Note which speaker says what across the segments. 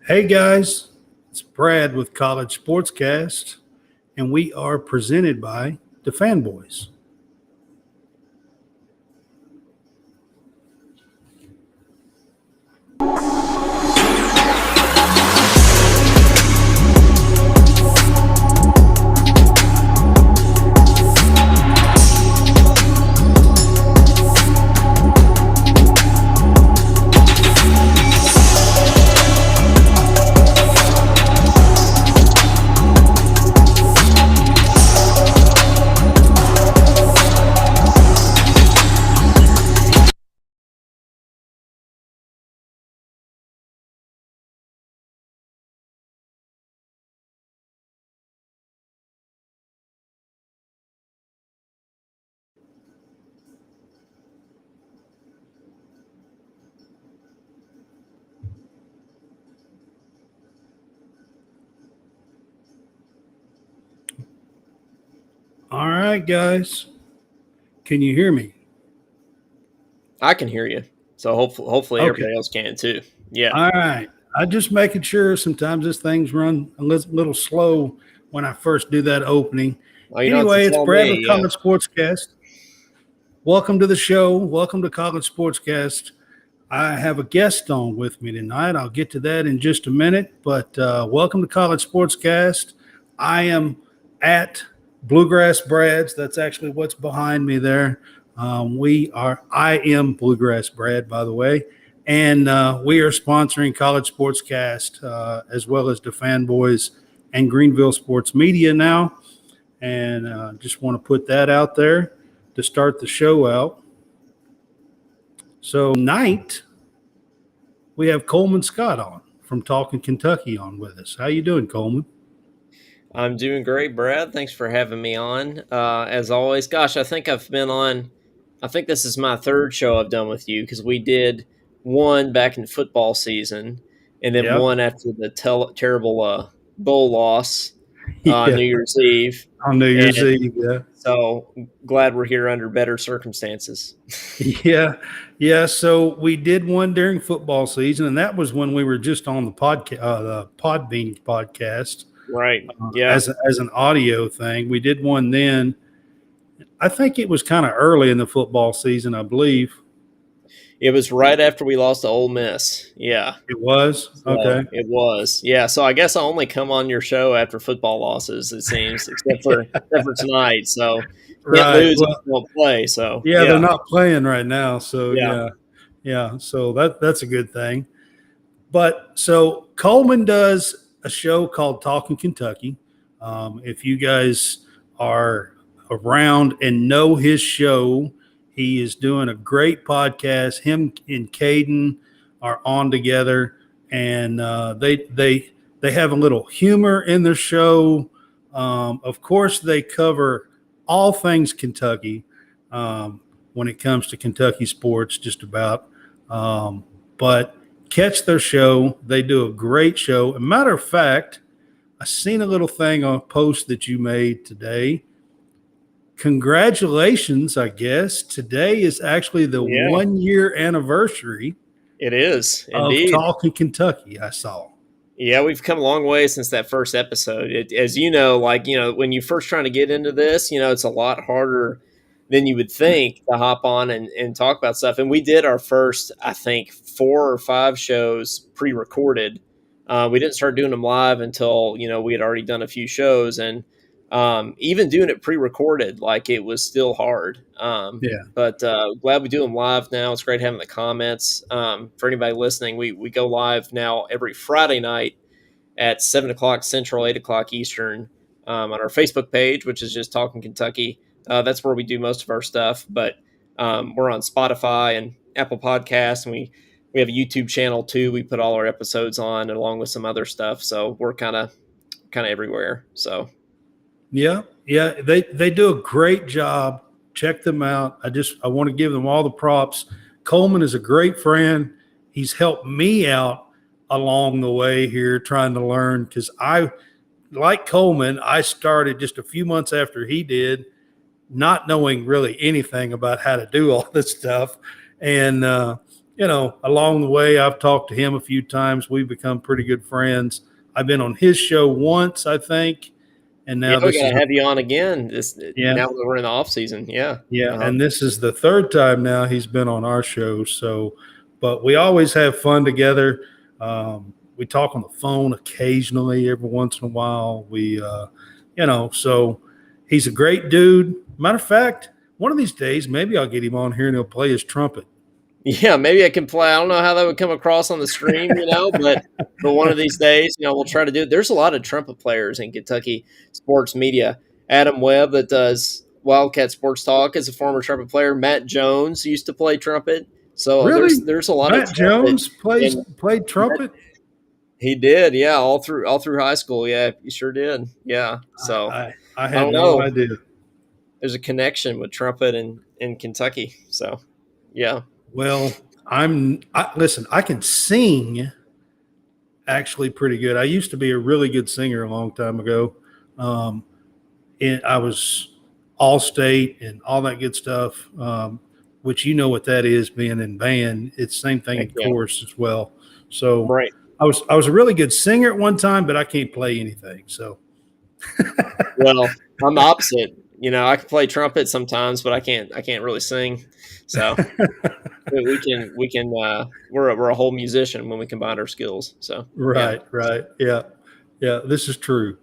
Speaker 1: Hey guys, it's Brad with College SportsCast, and we are presented by the Fanboys. All right, guys, can you hear me?
Speaker 2: I can hear you. So hopefully
Speaker 1: Okay.
Speaker 2: everybody else can too. Yeah.
Speaker 1: All right. I'm just making sure sometimes this thing's run a little slow when I first do that opening.
Speaker 2: Well, you don't have to
Speaker 1: Anyway, it's
Speaker 2: tell
Speaker 1: Brad with
Speaker 2: me. Yeah.
Speaker 1: College SportsCast. Welcome to the show. Welcome to College SportsCast. I have a guest on with me tonight. I'll get to that in just a minute, but welcome to College Sportscast. I am at Bluegrass Brad's. That's actually what's behind me there. I am Bluegrass Brad, by the way, and we are sponsoring College Sportscast as well as the Fanboys and Greenville Sports Media now. And just want to put that out there to start the show out. So, tonight, we have Coleman Scott on from Talkin, Kentucky on with us. How you doing, Coleman?
Speaker 2: I'm doing great, Brad. Thanks for having me on. As always, gosh, I think I've been on. I think this is my third show I've done with you because we did one back in football season, and then
Speaker 1: Yep.
Speaker 2: one after the terrible bowl loss,
Speaker 1: Yeah.
Speaker 2: New Year's Eve.
Speaker 1: On New Year's
Speaker 2: And
Speaker 1: Eve. Yeah.
Speaker 2: so glad we're here under better circumstances.
Speaker 1: Yeah. Yeah. So we did one during football season, and that was when we were just on the Podbean podcast
Speaker 2: Right. Yeah.
Speaker 1: as an audio thing. We did one then. I think it was kind of early in the football season, I believe.
Speaker 2: It was right after we lost to Ole Miss. Yeah.
Speaker 1: It was.
Speaker 2: So
Speaker 1: Okay.
Speaker 2: it was. Yeah. So I guess I only come on your show after football losses, it seems, except for tonight. So can't
Speaker 1: Right.
Speaker 2: lose if
Speaker 1: Well,
Speaker 2: you don't play. So
Speaker 1: yeah, they're
Speaker 2: yeah.
Speaker 1: not playing right now. So
Speaker 2: Yeah.
Speaker 1: yeah. Yeah. So that's a good thing. But so Coleman does a show called Talkin Kentucky. If you guys are around and know his show, he is doing a great podcast. Him and Caden are on together, and they have a little humor in their show. Of course, they cover all things Kentucky when it comes to Kentucky sports, just about. But catch their show. They do a great show. As a matter of fact, I seen a little thing on a post that you made today. Congratulations, I guess. Today is actually the
Speaker 2: Yeah.
Speaker 1: 1 year anniversary
Speaker 2: It is
Speaker 1: of
Speaker 2: indeed.
Speaker 1: Talking Kentucky, I saw.
Speaker 2: Yeah, we've come a long way since that first episode. As you know, when you first trying to get into this, it's a lot harder than you would think to hop on and talk about stuff. And we did our first, I think, 4 or 5 shows pre-recorded. We didn't start doing them live until, we had already done a few shows. And even doing it pre-recorded, it was still hard.
Speaker 1: Yeah.
Speaker 2: But glad we do them live now. It's great having the comments. For anybody listening, we go live now every Friday night at 7 o'clock Central, 8 o'clock Eastern on our Facebook page, which is just Talking Kentucky. That's where we do most of our stuff. But we're on Spotify and Apple Podcasts, and we have a YouTube channel too. We put all our episodes on along with some other stuff. So we're kind of everywhere. So
Speaker 1: Yeah, yeah, they do a great job. Check them out. I want to give them all the props. Coleman is a great friend. He's helped me out along the way here trying to learn because like Coleman, I started just a few months after he did, not knowing really anything about how to do all this stuff. And along the way, I've talked to him a few times. We've become pretty good friends. I've been on his show once, I think, and
Speaker 2: Yeah,
Speaker 1: now
Speaker 2: we
Speaker 1: this is
Speaker 2: gotta have you on again. This
Speaker 1: yeah,
Speaker 2: now that we're in the off season. Yeah.
Speaker 1: yeah,
Speaker 2: Uh-huh.
Speaker 1: and this is the third time now he's been on our show. So, but we always have fun together. We talk on the phone occasionally, every once in a while. So he's a great dude. Matter of fact, one of these days, maybe I'll get him on here and he'll play his trumpet.
Speaker 2: Yeah, maybe I can play. I don't know how that would come across on the stream, but one of these days, we'll try to do it. There's a lot of trumpet players in Kentucky sports media. Adam Webb, that does Wildcat Sports Talk, is a former trumpet player. Matt Jones used to play trumpet. So
Speaker 1: Really,
Speaker 2: there's a lot of
Speaker 1: Matt
Speaker 2: trumpet,
Speaker 1: Jones
Speaker 2: and
Speaker 1: played trumpet.
Speaker 2: he did, yeah, all through high school. Yeah, he sure did. Yeah. So
Speaker 1: I
Speaker 2: I
Speaker 1: had
Speaker 2: don't
Speaker 1: no
Speaker 2: know.
Speaker 1: idea.
Speaker 2: There's a connection with trumpet in Kentucky. So yeah.
Speaker 1: Well, listen. I can sing actually pretty good. I used to be a really good singer a long time ago. Um, and I was all state and all that good stuff, which you know what that is being in band. It's the same thing
Speaker 2: Heck
Speaker 1: in
Speaker 2: yeah.
Speaker 1: chorus as well. So
Speaker 2: Right.
Speaker 1: I was a really good singer at one time, but I can't play anything. So
Speaker 2: Well, I'm the opposite. I can play trumpet sometimes, but I can't really sing. So we're a whole musician when we combine our skills. So yeah.
Speaker 1: right, yeah, yeah. This is true.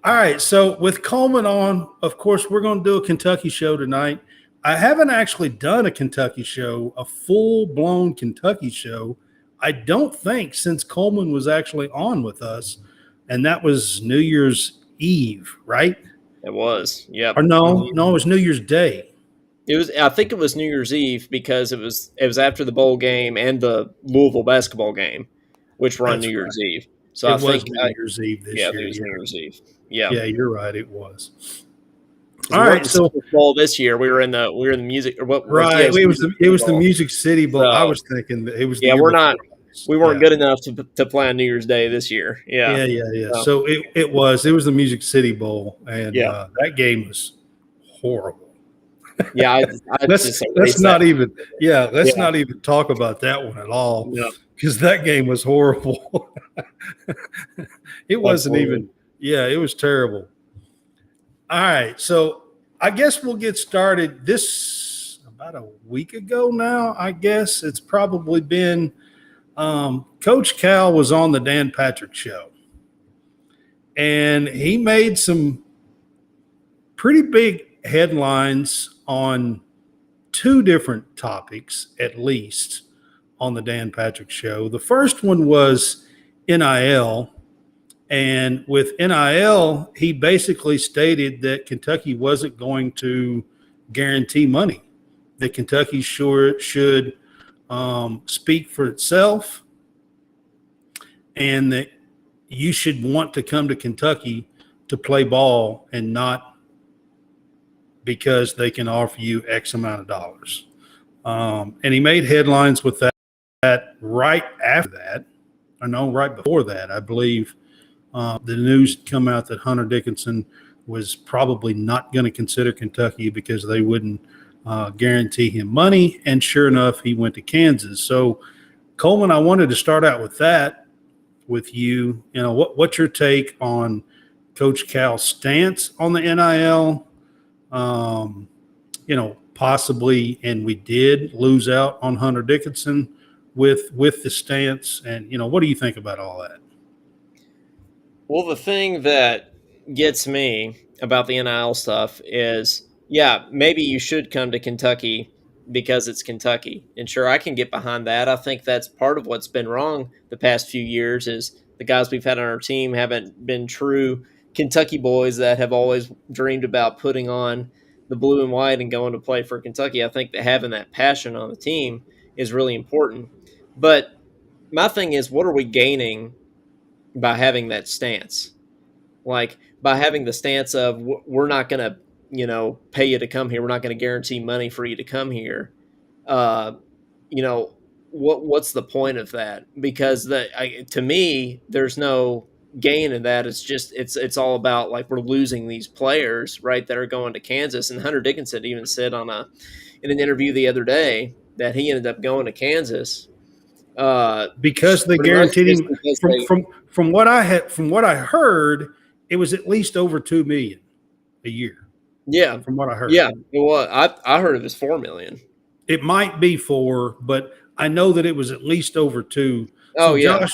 Speaker 1: All right, so with Coleman on, of course, we're going to do a Kentucky show tonight. I haven't actually done a Kentucky show, a full blown Kentucky show. I don't think since Coleman was actually on with us, and that was New Year's Eve, right?
Speaker 2: It was. Yep.
Speaker 1: Or
Speaker 2: Mhm.
Speaker 1: no, it was New Year's Day.
Speaker 2: It was. I think it was New Year's Eve because it was after the bowl game and the Louisville basketball game, which were on New
Speaker 1: That's right.
Speaker 2: Year's Eve. So
Speaker 1: It
Speaker 2: I
Speaker 1: was
Speaker 2: think,
Speaker 1: New Year's Eve
Speaker 2: yeah,
Speaker 1: this
Speaker 2: it
Speaker 1: year.
Speaker 2: was
Speaker 1: Yeah,
Speaker 2: New Year's Eve. Yeah,
Speaker 1: yeah, you're right. It was.
Speaker 2: because
Speaker 1: All
Speaker 2: we weren't
Speaker 1: right,
Speaker 2: the
Speaker 1: so
Speaker 2: Super Bowl this year. We were in the music, or what was, yeah,
Speaker 1: right,
Speaker 2: it was music
Speaker 1: it
Speaker 2: City
Speaker 1: was the
Speaker 2: Bowl.
Speaker 1: Music City Bowl. I
Speaker 2: So
Speaker 1: was thinking that it was the
Speaker 2: yeah,
Speaker 1: year
Speaker 2: we're
Speaker 1: before.
Speaker 2: not. We weren't
Speaker 1: Yeah,
Speaker 2: good enough to play on New Year's Day this year. Yeah.
Speaker 1: yeah.
Speaker 2: So
Speaker 1: So it was the Music City Bowl, and
Speaker 2: yeah,
Speaker 1: that game was horrible.
Speaker 2: yeah. I just
Speaker 1: Let's
Speaker 2: erase that.
Speaker 1: not even let's
Speaker 2: Yeah.
Speaker 1: not even talk about that one at all
Speaker 2: No.
Speaker 1: because that game was horrible. It wasn't
Speaker 2: Absolutely.
Speaker 1: even it was terrible. All right, so I guess we'll get started. This about a week ago now. I guess it's probably been. Coach Cal was on the Dan Patrick Show, and he made some pretty big headlines on two different topics, at least, on the Dan Patrick Show. The first one was NIL. And with NIL, he basically stated that Kentucky wasn't going to guarantee money, that Kentucky should speak for itself, and that you should want to come to Kentucky to play ball and not because they can offer you X amount of dollars. And he made headlines with that right after that, or no, right before that, I believe. The news had come out that Hunter Dickinson was probably not going to consider Kentucky because they wouldn't guarantee him money. And sure enough, he went to Kansas. So, Coleman, I wanted to start out with that with you. What's your take on Coach Cal's stance on the NIL? Possibly, and we did lose out on Hunter Dickinson with the stance. And what do you think about all that?
Speaker 2: Well, the thing that gets me about the NIL stuff is, yeah, maybe you should come to Kentucky because it's Kentucky. And sure, I can get behind that. I think that's part of what's been wrong the past few years is the guys we've had on our team haven't been true Kentucky boys that have always dreamed about putting on the blue and white and going to play for Kentucky. I think that having that passion on the team is really important. But my thing is, what are we gaining by having that stance? Like by having the stance of we're not going to, pay you to come here. We're not going to guarantee money for you to come here. Uh, you know, what's the point of that? Because to me, there's no gain in that. It's all about like we're losing these players, right, that are going to Kansas. And Hunter Dickinson even said in an interview the other day that he ended up going to Kansas
Speaker 1: because they
Speaker 2: pretty much
Speaker 1: guaranteed
Speaker 2: just
Speaker 1: him
Speaker 2: because
Speaker 1: from
Speaker 2: they,
Speaker 1: from from what I heard, it was at least over 2 million a year.
Speaker 2: yeah,
Speaker 1: From what I heard,
Speaker 2: yeah. Well, I heard it was 4 million.
Speaker 1: it might be 4, but I know that it was at least over 2.
Speaker 2: Oh
Speaker 1: So
Speaker 2: yeah,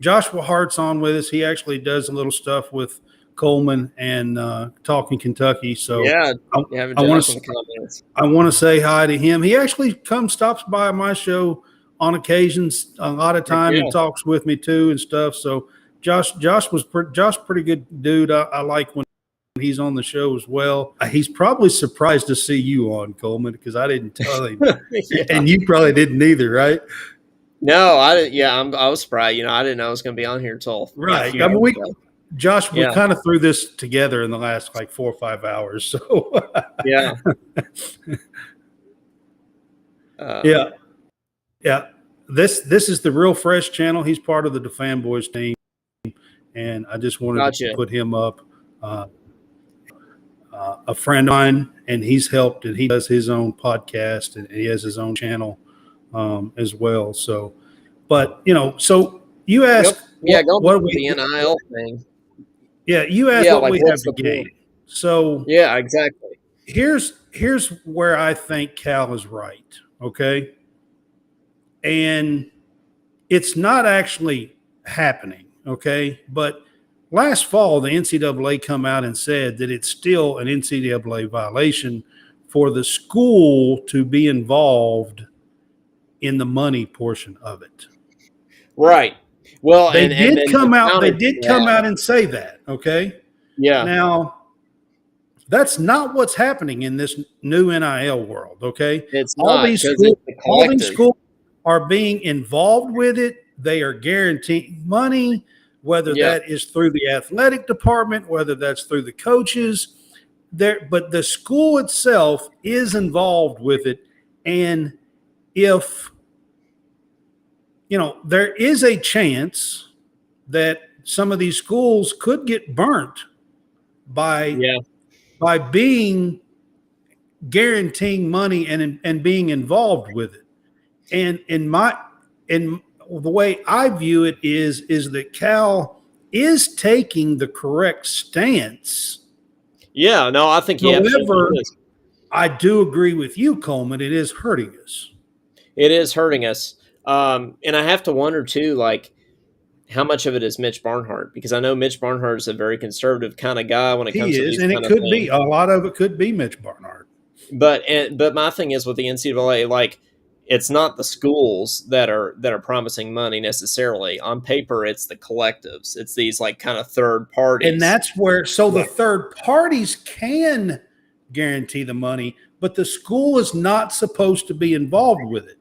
Speaker 1: Joshua Hart's on with us. He actually does a little stuff with Coleman and Talking Kentucky. So
Speaker 2: yeah.
Speaker 1: I,
Speaker 2: Having
Speaker 1: I want
Speaker 2: Josh in
Speaker 1: to
Speaker 2: the comments.
Speaker 1: I want to say hi to him. He actually stops by my show on occasions, a lot of
Speaker 2: Heck
Speaker 1: time,
Speaker 2: yeah,
Speaker 1: and talks with me too and stuff. So Josh pretty good dude. I like when he's on the show as well. He's probably surprised to see you on, Coleman, because I didn't tell him,
Speaker 2: yeah.
Speaker 1: and you probably didn't either, right?
Speaker 2: No, I didn't. Yeah, I was surprised. I didn't know I was going to be on here until a
Speaker 1: Right.
Speaker 2: few
Speaker 1: I mean,
Speaker 2: hours ago.
Speaker 1: We
Speaker 2: Yeah,
Speaker 1: kind of threw this together in the last like 4 or 5 hours. So
Speaker 2: yeah.
Speaker 1: yeah, yeah. This is the Real Fresh channel. He's part of the Fanboys team, and I just wanted to
Speaker 2: Gotcha.
Speaker 1: put him up. Uh, a friend of mine, and he's helped, and he does his own podcast, and he has his own channel as well. So, but so you
Speaker 2: Yep.
Speaker 1: ask
Speaker 2: Yeah, going back
Speaker 1: what
Speaker 2: to the
Speaker 1: we,
Speaker 2: NIL thing.
Speaker 1: yeah, you ask
Speaker 2: Yeah,
Speaker 1: what
Speaker 2: like
Speaker 1: we have
Speaker 2: what's
Speaker 1: to
Speaker 2: the point?
Speaker 1: gain. So
Speaker 2: Yeah, exactly.
Speaker 1: here's where I think Cal is right. Okay, and it's not actually happening. Okay, but last fall, the NCAA come out and said that it's still an NCAA violation for the school to be involved in the money portion of it.
Speaker 2: Right. Well,
Speaker 1: They
Speaker 2: and
Speaker 1: did
Speaker 2: then the
Speaker 1: come out. They
Speaker 2: counter to
Speaker 1: did come
Speaker 2: that.
Speaker 1: out and say that. Okay.
Speaker 2: Yeah,
Speaker 1: Now that's not what's happening in this new NIL world. Okay.
Speaker 2: it's
Speaker 1: All
Speaker 2: not
Speaker 1: these
Speaker 2: because
Speaker 1: schools,
Speaker 2: it's the
Speaker 1: all these
Speaker 2: collective.
Speaker 1: schools are being involved with it. They are guaranteeing money, whether
Speaker 2: Yeah.
Speaker 1: that is through the athletic department, whether that's through the coaches. But the school itself is involved with it. And if there is a chance that some of these schools could get burnt by
Speaker 2: Yeah.
Speaker 1: being guaranteeing money and being involved with it. And in the way I view it is that Cal is taking the correct stance.
Speaker 2: Yeah. No, I think he absolutely
Speaker 1: However,
Speaker 2: is.
Speaker 1: I do agree with you, Coleman. It is hurting us.
Speaker 2: It is hurting us. And I have to wonder too, like, how much of it is Mitch Barnhart? Because I know Mitch Barnhart is a very conservative kind of guy when it
Speaker 1: He
Speaker 2: comes to
Speaker 1: is,
Speaker 2: these
Speaker 1: and it
Speaker 2: kind of
Speaker 1: could be
Speaker 2: things.
Speaker 1: a lot of it could be Mitch Barnhart.
Speaker 2: But my thing is with the NCAA, like, it's not the schools that are promising money necessarily. On paper, it's the collectives. It's these like kind of third parties.
Speaker 1: And that's where the third parties can guarantee the money, but the school is not supposed to be involved with it.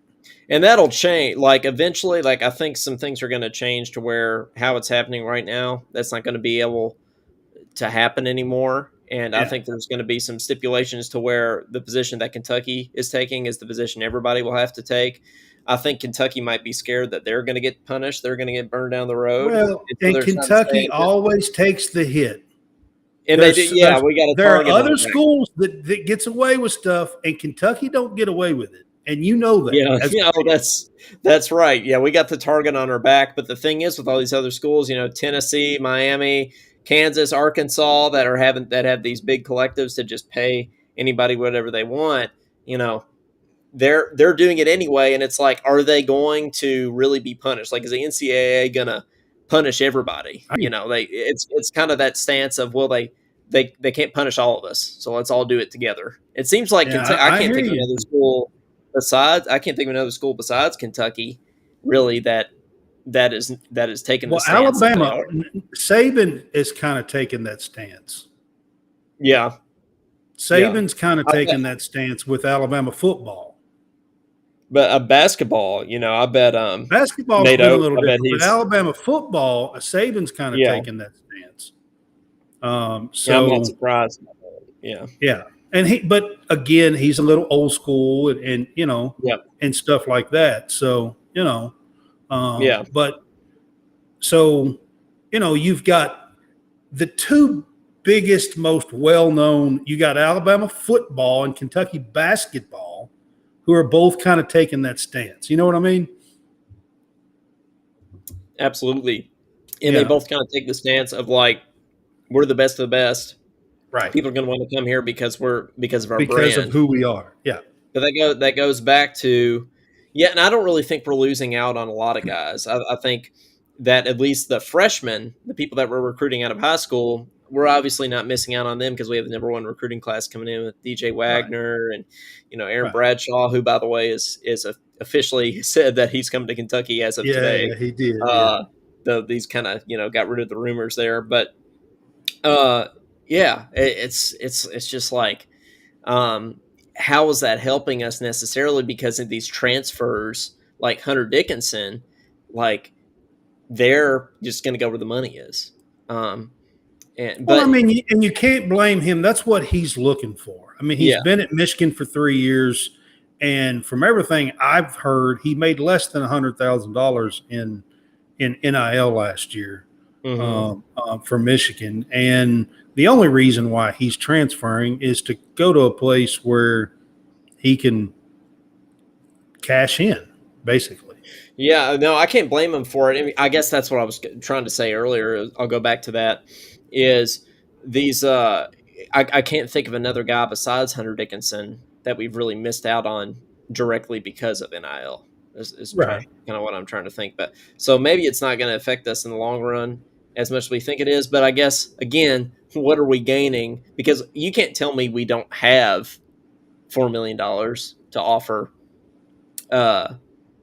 Speaker 2: And that'll change. Like eventually, like I think some things are going to change to where how it's happening right now, that's not going to be able to happen anymore. And I think there's going to be some stipulations to where the position that Kentucky is taking is the position everybody will have to take. I think Kentucky might be scared that they're going to get punished. They're going to get burned down the road.
Speaker 1: Well,
Speaker 2: so
Speaker 1: and Kentucky always takes the hit.
Speaker 2: And they do. Yeah, we got a
Speaker 1: there are
Speaker 2: target on
Speaker 1: other
Speaker 2: their back.
Speaker 1: schools that gets away with stuff, and Kentucky don't get away with it. And you know that.
Speaker 2: Yeah, that's right. Yeah, we got the target on our back. But the thing is, with all these other schools, Tennessee, Miami, Kansas, Arkansas, that have these big collectives to just pay anybody whatever they want. They're doing it anyway, and it's like, are they going to really be punished? Like, is the NCAA gonna punish everybody? It's kind of that stance of, well, they can't punish all of us, so let's all do it together. It seems like Kentucky. I can't think of another school besides Kentucky, really that is taking the stance.
Speaker 1: Alabama, Saban is kind of taking that stance.
Speaker 2: Yeah,
Speaker 1: Saban's kind of taking that stance with Alabama football.
Speaker 2: But basketball, I bet
Speaker 1: basketball's been a little different. But Alabama football, Saban's kind of taking that stance. So
Speaker 2: I'm not surprised. Yeah.
Speaker 1: And but again, he's a little old school and and stuff like that. So, but so, you've got the two biggest, most well-known, you got Alabama football and Kentucky basketball, who are both kind of taking that stance. You know what I mean?
Speaker 2: Absolutely. And they
Speaker 1: Yeah,
Speaker 2: both kind of take the stance of like, we're the best of the best.
Speaker 1: right.
Speaker 2: People are going to want to come here because of our
Speaker 1: Because of
Speaker 2: brand.
Speaker 1: who we are. Yeah.
Speaker 2: But that goes back to, yeah, and I don't really think we're losing out on a lot of guys. I think that at least the freshmen, the people that we're recruiting out of high school, we're obviously not missing out on them because we have the number one recruiting class coming in with DJ
Speaker 1: Right.
Speaker 2: Wagner and Aaron
Speaker 1: Right.
Speaker 2: Bradshaw, who by the way is officially said that he's coming to Kentucky as of
Speaker 1: Yeah.
Speaker 2: today.
Speaker 1: Yeah. He did. Yeah.
Speaker 2: These kind of got rid of the rumors there, but uh, yeah, it's just like um, how is that helping us necessarily because of these transfers like Hunter Dickinson, like they're just going to go where the money is. Um, and
Speaker 1: Well, I
Speaker 2: but
Speaker 1: mean, and you can't blame him. That's what he's looking for. I mean, he's
Speaker 2: yeah,
Speaker 1: been at Michigan for 3 years, and from everything I've heard, he made less than $100,000 in NIL last year
Speaker 2: hmm
Speaker 1: for Michigan. And the only reason why he's transferring is to go to a place where he can cash in, basically.
Speaker 2: yeah, no, I can't blame him for it. I mean, I guess that's what I was trying to say earlier. I'll go back to that. Is these I can't think of another guy besides Hunter Dickinson that we've really missed out on directly because of NIL. Is trying
Speaker 1: Right.
Speaker 2: kind of what I'm trying to think. But so maybe it's not going to affect us in the long run as much as we think it is. But I guess again, what are we gaining? Because you can't tell me we don't have $4 million to offer uh,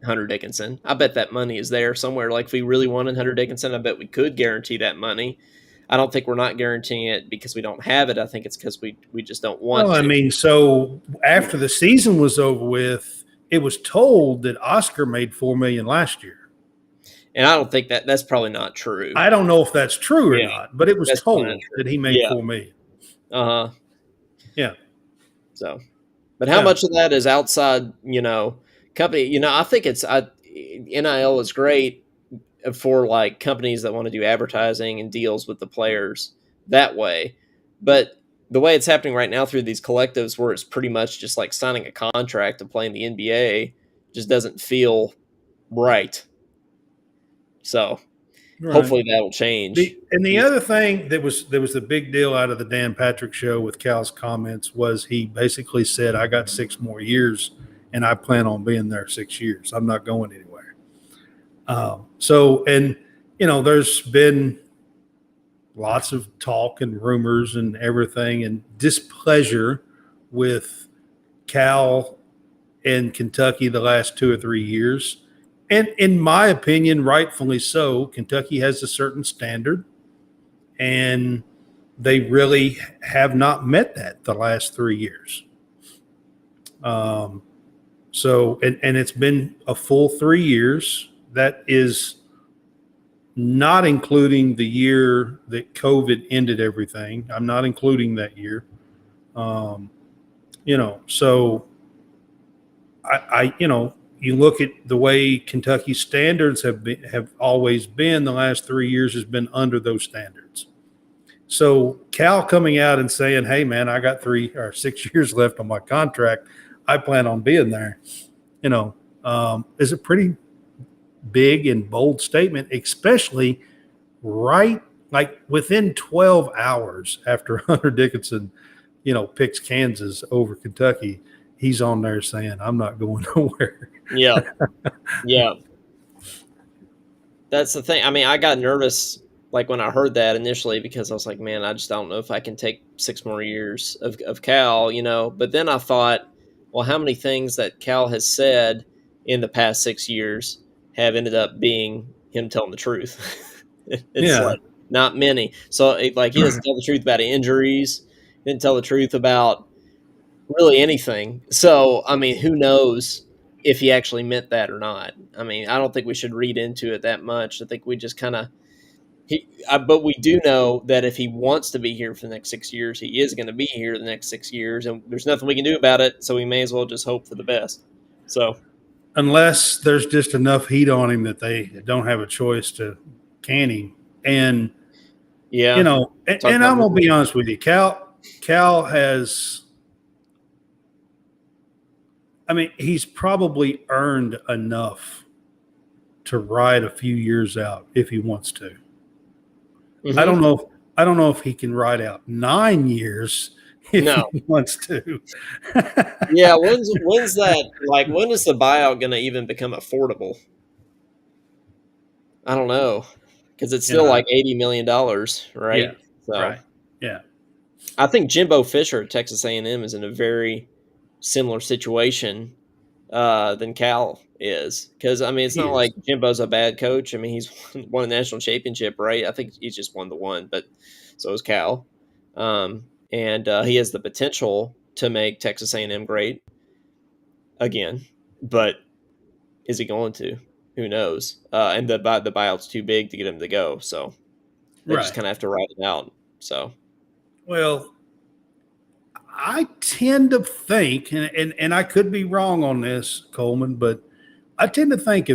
Speaker 2: Hunter Dickinson. I bet that money is there somewhere. Like if we really wanted Hunter Dickinson, I bet we could guarantee that money. I don't think we're not guaranteeing it because we don't have it. I think it's because we just don't
Speaker 1: Well,
Speaker 2: want
Speaker 1: I
Speaker 2: to.
Speaker 1: mean, so after the season was over with, it was told that Oscar made 4 million last year.
Speaker 2: And I don't think that's probably not true.
Speaker 1: I don't know if that's true or
Speaker 2: Yeah,
Speaker 1: not, but it was
Speaker 2: that's probably not
Speaker 1: told
Speaker 2: true.
Speaker 1: that he made
Speaker 2: Yeah.
Speaker 1: 4 million.
Speaker 2: Uh huh.
Speaker 1: Yeah,
Speaker 2: So, but how
Speaker 1: yeah.
Speaker 2: much of that is outside? Company. I think NIL is great for like companies that want to do advertising and deals with the players that way. But the way it's happening right now through these collectives where it's pretty much just like signing a contract to play in the NBA just doesn't feel right. So
Speaker 1: Right.
Speaker 2: hopefully that'll change.
Speaker 1: The other thing that was the big deal out of the Dan Patrick show with Cal's comments was he basically said, "I got 6 more years, and I plan on being there 6 years. I'm not going anywhere." There's been lots of talk and rumors and everything and displeasure with Cal and Kentucky the last 2 or 3 years. And in my opinion, rightfully so, Kentucky has a certain standard, and they really have not met that the last 3 years. And it's been a full 3 years. That is not including the year that COVID ended everything. I'm not including that year. So you look at the way Kentucky's standards have always been. The last 3 years has been under those standards. So Cal coming out and saying, "Hey, man, I got 3 or 6 years left on my contract. I plan on being there," is a pretty big and bold statement, especially right like within 12 hours after Hunter Dickinson, picks Kansas over Kentucky. He's on there saying, "I'm not going nowhere."
Speaker 2: Yeah. Yeah. That's the thing. I mean, I got nervous like when I heard that initially because I was like, man, I just don't know if I can take 6 more years of Cal, But then I thought, well, how many things that Cal has said in the past 6 years have ended up being him telling the truth? It's
Speaker 1: Yeah.
Speaker 2: like not many. So like he doesn't tell the truth about injuries, he didn't tell the truth about really anything. So, I mean, who knows if he actually meant that or not? I mean, I don't think we should read into it that much. I think we just kind of but we do know that if he wants to be here for the next 6 years, he is going to be here the next 6 years, and there's nothing we can do about it. So we may as well just hope for the best. So
Speaker 1: Unless there's just enough heat on him that they don't have a choice to can him. And,
Speaker 2: yeah, talk
Speaker 1: and
Speaker 2: about
Speaker 1: I'm going to be
Speaker 2: moving.
Speaker 1: honest with you. Cal has, I mean, he's probably earned enough to ride a few years out if he wants to.
Speaker 2: Mm-hmm.
Speaker 1: I don't know if he can ride out 9 years if
Speaker 2: No.
Speaker 1: he wants to.
Speaker 2: Yeah, when's that? Like, when is the buyout going to even become affordable? I don't know, because it's
Speaker 1: You
Speaker 2: still
Speaker 1: know,
Speaker 2: like $80 million,
Speaker 1: yeah,
Speaker 2: right? So
Speaker 1: right. Yeah.
Speaker 2: I think Jimbo Fisher at Texas A&M is in a very similar situation than Cal is, because I mean it's
Speaker 1: He
Speaker 2: not
Speaker 1: is.
Speaker 2: like Jimbo's a bad coach. I mean he's won a national championship, right? I think he's just won the one, but so is Cal, and he has the potential to make Texas A&M great again, but is he going to? Who knows? And the buyout's too big to get him to go, so they just
Speaker 1: Right.
Speaker 2: kind of have to ride it out. So
Speaker 1: Well, I tend to think, and I could be wrong on this, Coleman, but I tend to think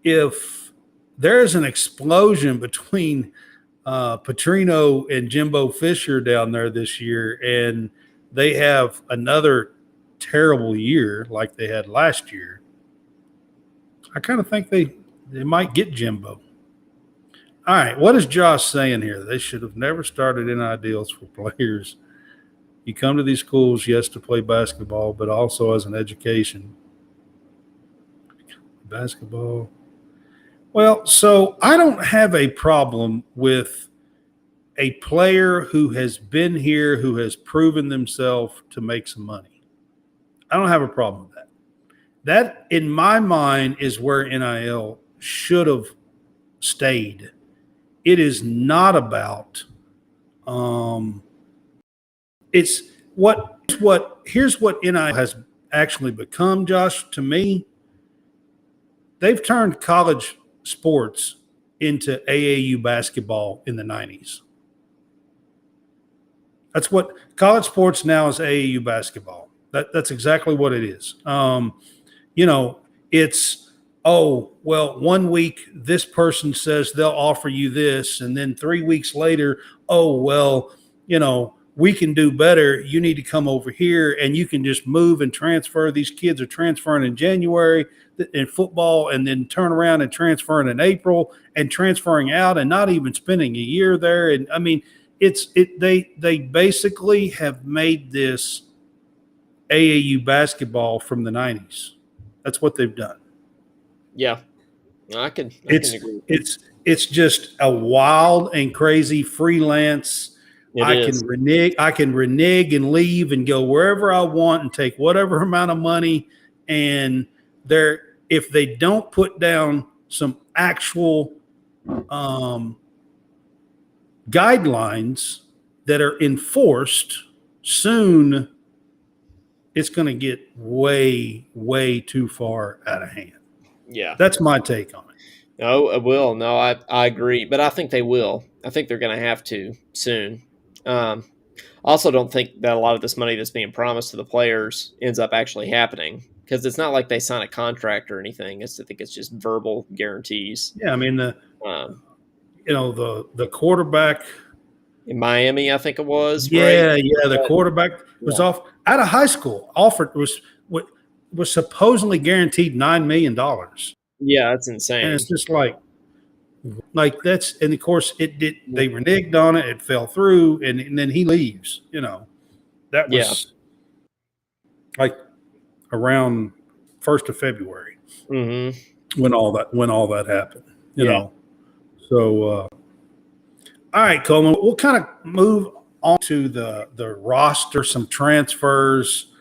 Speaker 1: if there's an explosion between Petrino and Jimbo Fisher down there this year, and they have another terrible year like they had last year, I kind of think they might get Jimbo. All right, what is Josh saying here? They should have never started NIL deals for players. You come to these schools, yes, to play basketball, but also as an education. Basketball. Well, so I don't have a problem with a player who has been here, who has proven themselves to make some money. I don't have a problem with that. That, in my mind, is where NIL should have stayed. It is not about. It's what here's what NIL has actually become, Josh. To me, they've turned college sports into AAU basketball in the 90s. That's what college sports now is, AAU basketball. That's exactly what it is. You know, it's, oh, well, 1 week this person says they'll offer you this, and then 3 weeks later, oh, well, we can do better. You need to come over here, and you can just move and transfer. These kids are transferring in January in football, and then turn around and transferring in April, and transferring out, and not even spending a year there. And I mean, they basically have made this AAU basketball from the 90s. That's what they've done.
Speaker 2: yeah, I can
Speaker 1: It's
Speaker 2: agree with that.
Speaker 1: it's just a wild and crazy freelance.
Speaker 2: It is.
Speaker 1: I can renege and leave and go wherever I want and take whatever amount of money. And if they don't put down some actual guidelines that are enforced soon, it's going to get way, way too far out of hand.
Speaker 2: Yeah.
Speaker 1: That's my take on it.
Speaker 2: No, it will. No, I agree, but I think they will. I think they're going to have to soon. I also don't think that a lot of this money that's being promised to the players ends up actually happening, because it's not like they sign a contract or anything. I think it's just verbal guarantees.
Speaker 1: Yeah, I mean
Speaker 2: Um,
Speaker 1: the quarterback.
Speaker 2: in Miami, I think it was, right?
Speaker 1: Yeah, the quarterback was
Speaker 2: Yeah.
Speaker 1: off out of high school. Offered was supposedly guaranteed $9 million,
Speaker 2: Yeah, that's
Speaker 1: and
Speaker 2: insane.
Speaker 1: it's just like that's, and of course it did. They reneged on it. It fell through, and then he leaves. That
Speaker 2: Yeah.
Speaker 1: was like around 1st of February
Speaker 2: Mm-hmm.
Speaker 1: when all that happened. You
Speaker 2: Yeah.
Speaker 1: know, so all right, Coleman. We'll kind of move on to the roster, some transfers.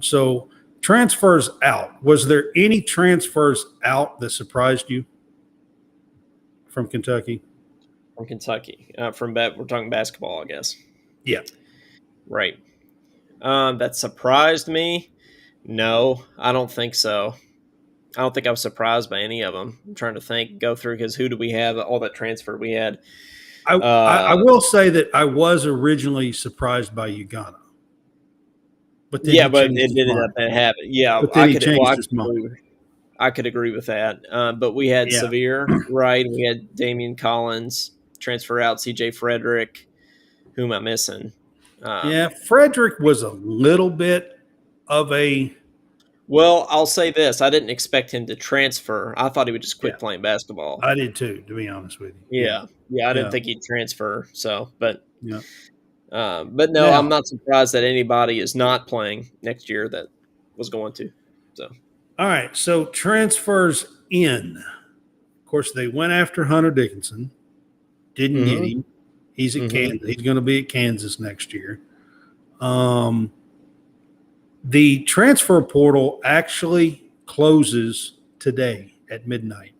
Speaker 1: So transfers out. Was there any transfers out that surprised you from Kentucky?
Speaker 2: From Kentucky. We're talking basketball, I guess.
Speaker 1: Yeah.
Speaker 2: Right. That surprised me. No, I don't think so. I don't think I was surprised by any of them. I'm trying to go through, because who do we have? All that transfer we had.
Speaker 1: I will say that I was originally surprised by Uganda, but then
Speaker 2: Yeah,
Speaker 1: he
Speaker 2: but
Speaker 1: changed
Speaker 2: it
Speaker 1: his
Speaker 2: ended up
Speaker 1: mind.
Speaker 2: that happened. Yeah,
Speaker 1: But then he changed his mind.
Speaker 2: I could agree with that. But we had
Speaker 1: Yeah.
Speaker 2: Severe, right? We had Damian Collins transfer out, CJ Frederick. Who am I missing?
Speaker 1: Yeah, Frederick was a little bit of a
Speaker 2: Well, I'll say this: I didn't expect him to transfer. I thought he would just
Speaker 1: Yeah,
Speaker 2: quit playing basketball.
Speaker 1: I did too, to be honest with you. Yeah,
Speaker 2: Yeah, yeah, I didn't
Speaker 1: yeah,
Speaker 2: think he'd transfer. So,
Speaker 1: yeah.
Speaker 2: but no, I'm
Speaker 1: Now,
Speaker 2: not surprised that anybody is not playing next year that was going to. So,
Speaker 1: all right. So transfers in. Of course, they went after Hunter Dickinson. Didn't get
Speaker 2: hmm
Speaker 1: him. He's at
Speaker 2: hmm
Speaker 1: Kansas. He's going to be at Kansas next year. Um, the transfer portal actually closes today at midnight.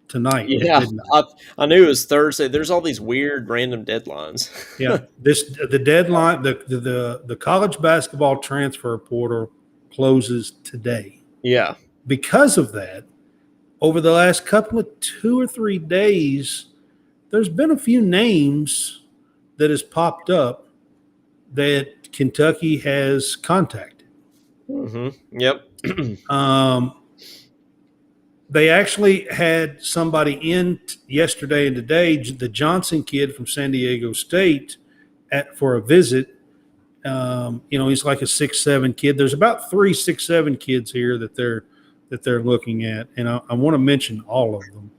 Speaker 1: Tonight at
Speaker 2: yeah,
Speaker 1: midnight.
Speaker 2: I knew it was Thursday. There's all these weird random deadlines.
Speaker 1: Yeah, the deadline. The college basketball transfer portal closes today.
Speaker 2: Yeah.
Speaker 1: Because of that, over the last couple of 2 or 3 days, there's been a few names that has popped up that Kentucky has contacted.
Speaker 2: Yep.
Speaker 1: Um, they actually had somebody in yesterday and today, the Johnson kid from San Diego State, for a visit. He's like a 6'7" kid. There's about 3 6'7" kids here that they're looking at, and I want to mention all of them.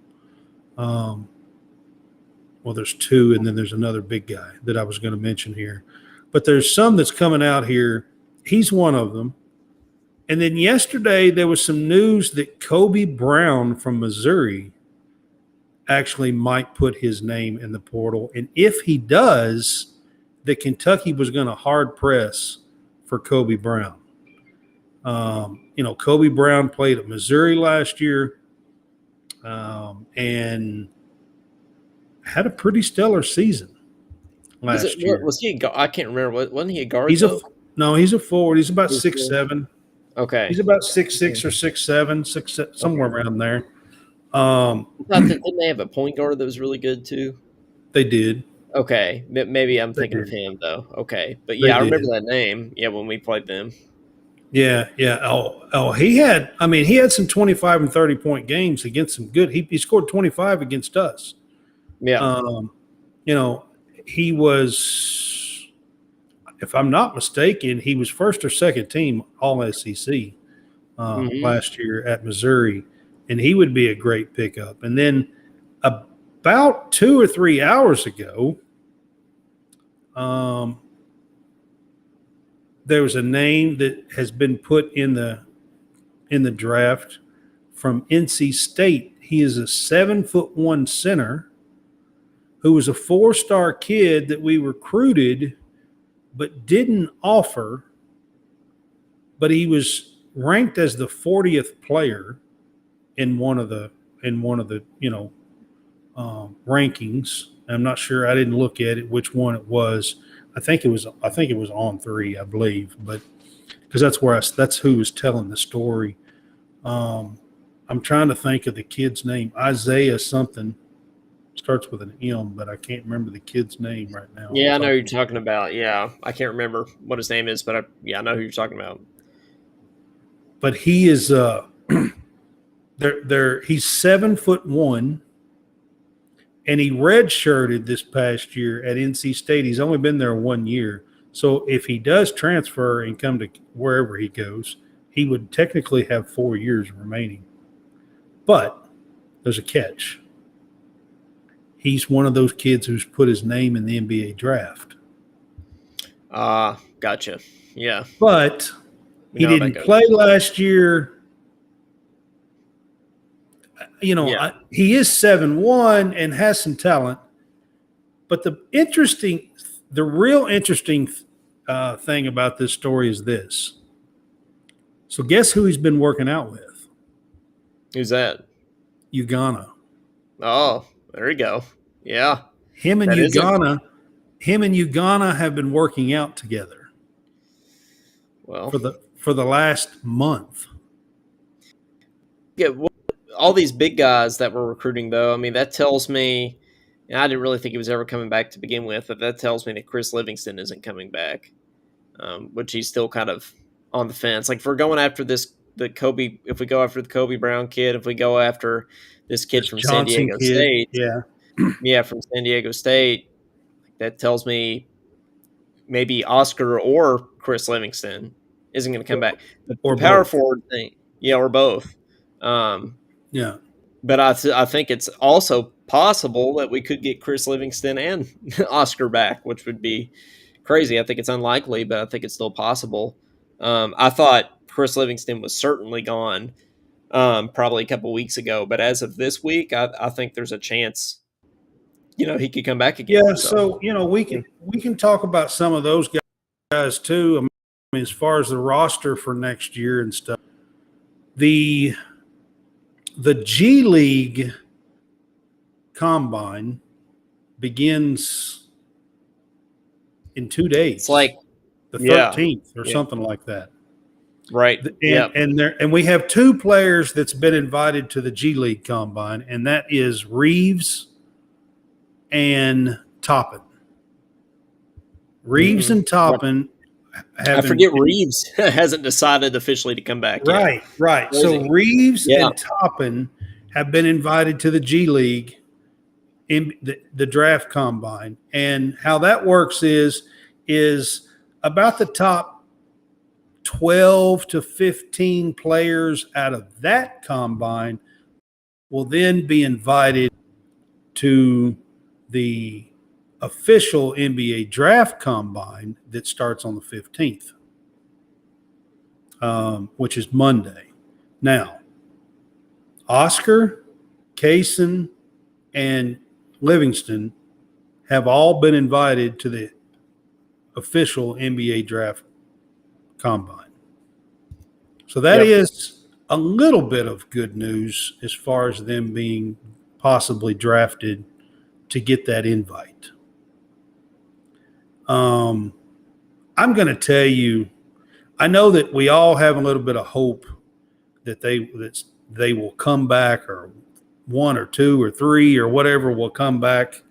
Speaker 1: Well, there's two, and then there's another big guy that I was going to mention here. But there's some that's coming out here. He's one of them. And then yesterday, there was some news that Kobe Brown from Missouri actually might put his name in the portal. And if he does, that Kentucky was going to hard press for Kobe Brown. Kobe Brown played at Missouri last year and had a pretty stellar season last year.
Speaker 2: Was he? I can't remember. Wasn't he a guard
Speaker 1: He's a
Speaker 2: though?
Speaker 1: no, he's a forward. He's about
Speaker 2: He was
Speaker 1: 6'7".
Speaker 2: Okay.
Speaker 1: He's about 6'6" or 6'7", somewhere
Speaker 2: Okay.
Speaker 1: around there. Um,
Speaker 2: Didn't they have a point guard that was really good too?
Speaker 1: they did.
Speaker 2: Okay, maybe I'm
Speaker 1: They
Speaker 2: thinking of
Speaker 1: did.
Speaker 2: him though. Okay, but
Speaker 1: They
Speaker 2: yeah, I remember
Speaker 1: did.
Speaker 2: that name. Yeah, when we played them.
Speaker 1: Yeah, yeah. Oh, he had. I mean, he had some 25 and 30 point games against some good. He scored 25 against us.
Speaker 2: Yeah.
Speaker 1: Um, you know, he was, if I'm not mistaken, he was first or second team All SEC
Speaker 2: hmm
Speaker 1: last year at Missouri, and he would be a great pickup. And then about 2 or 3 hours ago, um, there was a name that has been put in the draft from NC State. He is a 7'1" center who was a 4-star kid that we recruited but didn't offer. But he was ranked as the 40th player in one of the rankings. I'm not sure. I didn't look at it which one it was. I think it was on three, I believe, but because that's who was telling the story. I'm trying to think of the kid's name. Isaiah something starts with an M, but I can't remember the kid's name right now.
Speaker 2: Yeah, I know who you're talking about. Yeah, I can't remember what his name is, but I know who you're talking about.
Speaker 1: But he is he's 7'1", and he redshirted this past year at NC State. He's only been there 1 year. So if he does transfer and come to wherever he goes, he would technically have 4 years remaining. But there's a catch. He's one of those kids who's put his name in the NBA draft.
Speaker 2: Gotcha. Yeah,
Speaker 1: But
Speaker 2: we
Speaker 1: he
Speaker 2: know how that
Speaker 1: didn't play
Speaker 2: goes.
Speaker 1: last year.
Speaker 2: Yeah.
Speaker 1: He is 7'1" and has some talent. But the real interesting thing about this story is this. So guess who he's been working out with?
Speaker 2: Who's that?
Speaker 1: Ugana.
Speaker 2: Oh, there you go. Yeah,
Speaker 1: Him and
Speaker 2: that is it.
Speaker 1: Ugana, him and Ugana have been working out together
Speaker 2: Well,
Speaker 1: for the last month.
Speaker 2: yeah. All these big guys that we're recruiting, though, I mean, that tells me, and I didn't really think he was ever coming back to begin with, but that tells me that Chris Livingston isn't coming back, which he's still kind of on the fence. Like, if we're going after if we go after the Kobe Brown kid, if we go after this kid
Speaker 1: This
Speaker 2: from San
Speaker 1: Johnson
Speaker 2: Diego
Speaker 1: kid,
Speaker 2: State,
Speaker 1: yeah.
Speaker 2: yeah, from San Diego State, that tells me maybe Oscar or Chris Livingston isn't going to come back.
Speaker 1: or
Speaker 2: The power
Speaker 1: both.
Speaker 2: forward thing, yeah, or both.
Speaker 1: Yeah.
Speaker 2: But I think it's also possible that we could get Chris Livingston and Oscar back, which would be crazy. I think it's unlikely, but I think it's still possible. I thought Chris Livingston was certainly gone probably a couple weeks ago, but as of this week, I think there's a chance, he could come back again.
Speaker 1: Yeah.
Speaker 2: So
Speaker 1: So, we can talk about some of those guys too. I mean, as far as the roster for next year and stuff, the G League combine begins in 2 days.
Speaker 2: it's like,
Speaker 1: the
Speaker 2: yeah,
Speaker 1: 13th or something like that.
Speaker 2: right.
Speaker 1: And we have 2 players that's been invited to the G League combine, and that is Reeves and Toppin. Reeves and Toppin
Speaker 2: I forget Reeves hasn't decided officially to come back yet.
Speaker 1: Right.
Speaker 2: Crazy.
Speaker 1: So Reeves and Toppin have been invited to the G League in the draft combine. And how that works is about the top 12 to 15 players out of that combine will then be invited to the official NBA draft combine that starts on the 15th, which is Monday. Now, Oscar, Kaysen, and Livingston have all been invited to the official NBA draft combine. So that is a little bit of good news as far as them being possibly drafted to get that invite. I'm going to tell you, I know that we all have a little bit of hope that they will come back, or 1 or 2 or 3 or whatever will come back.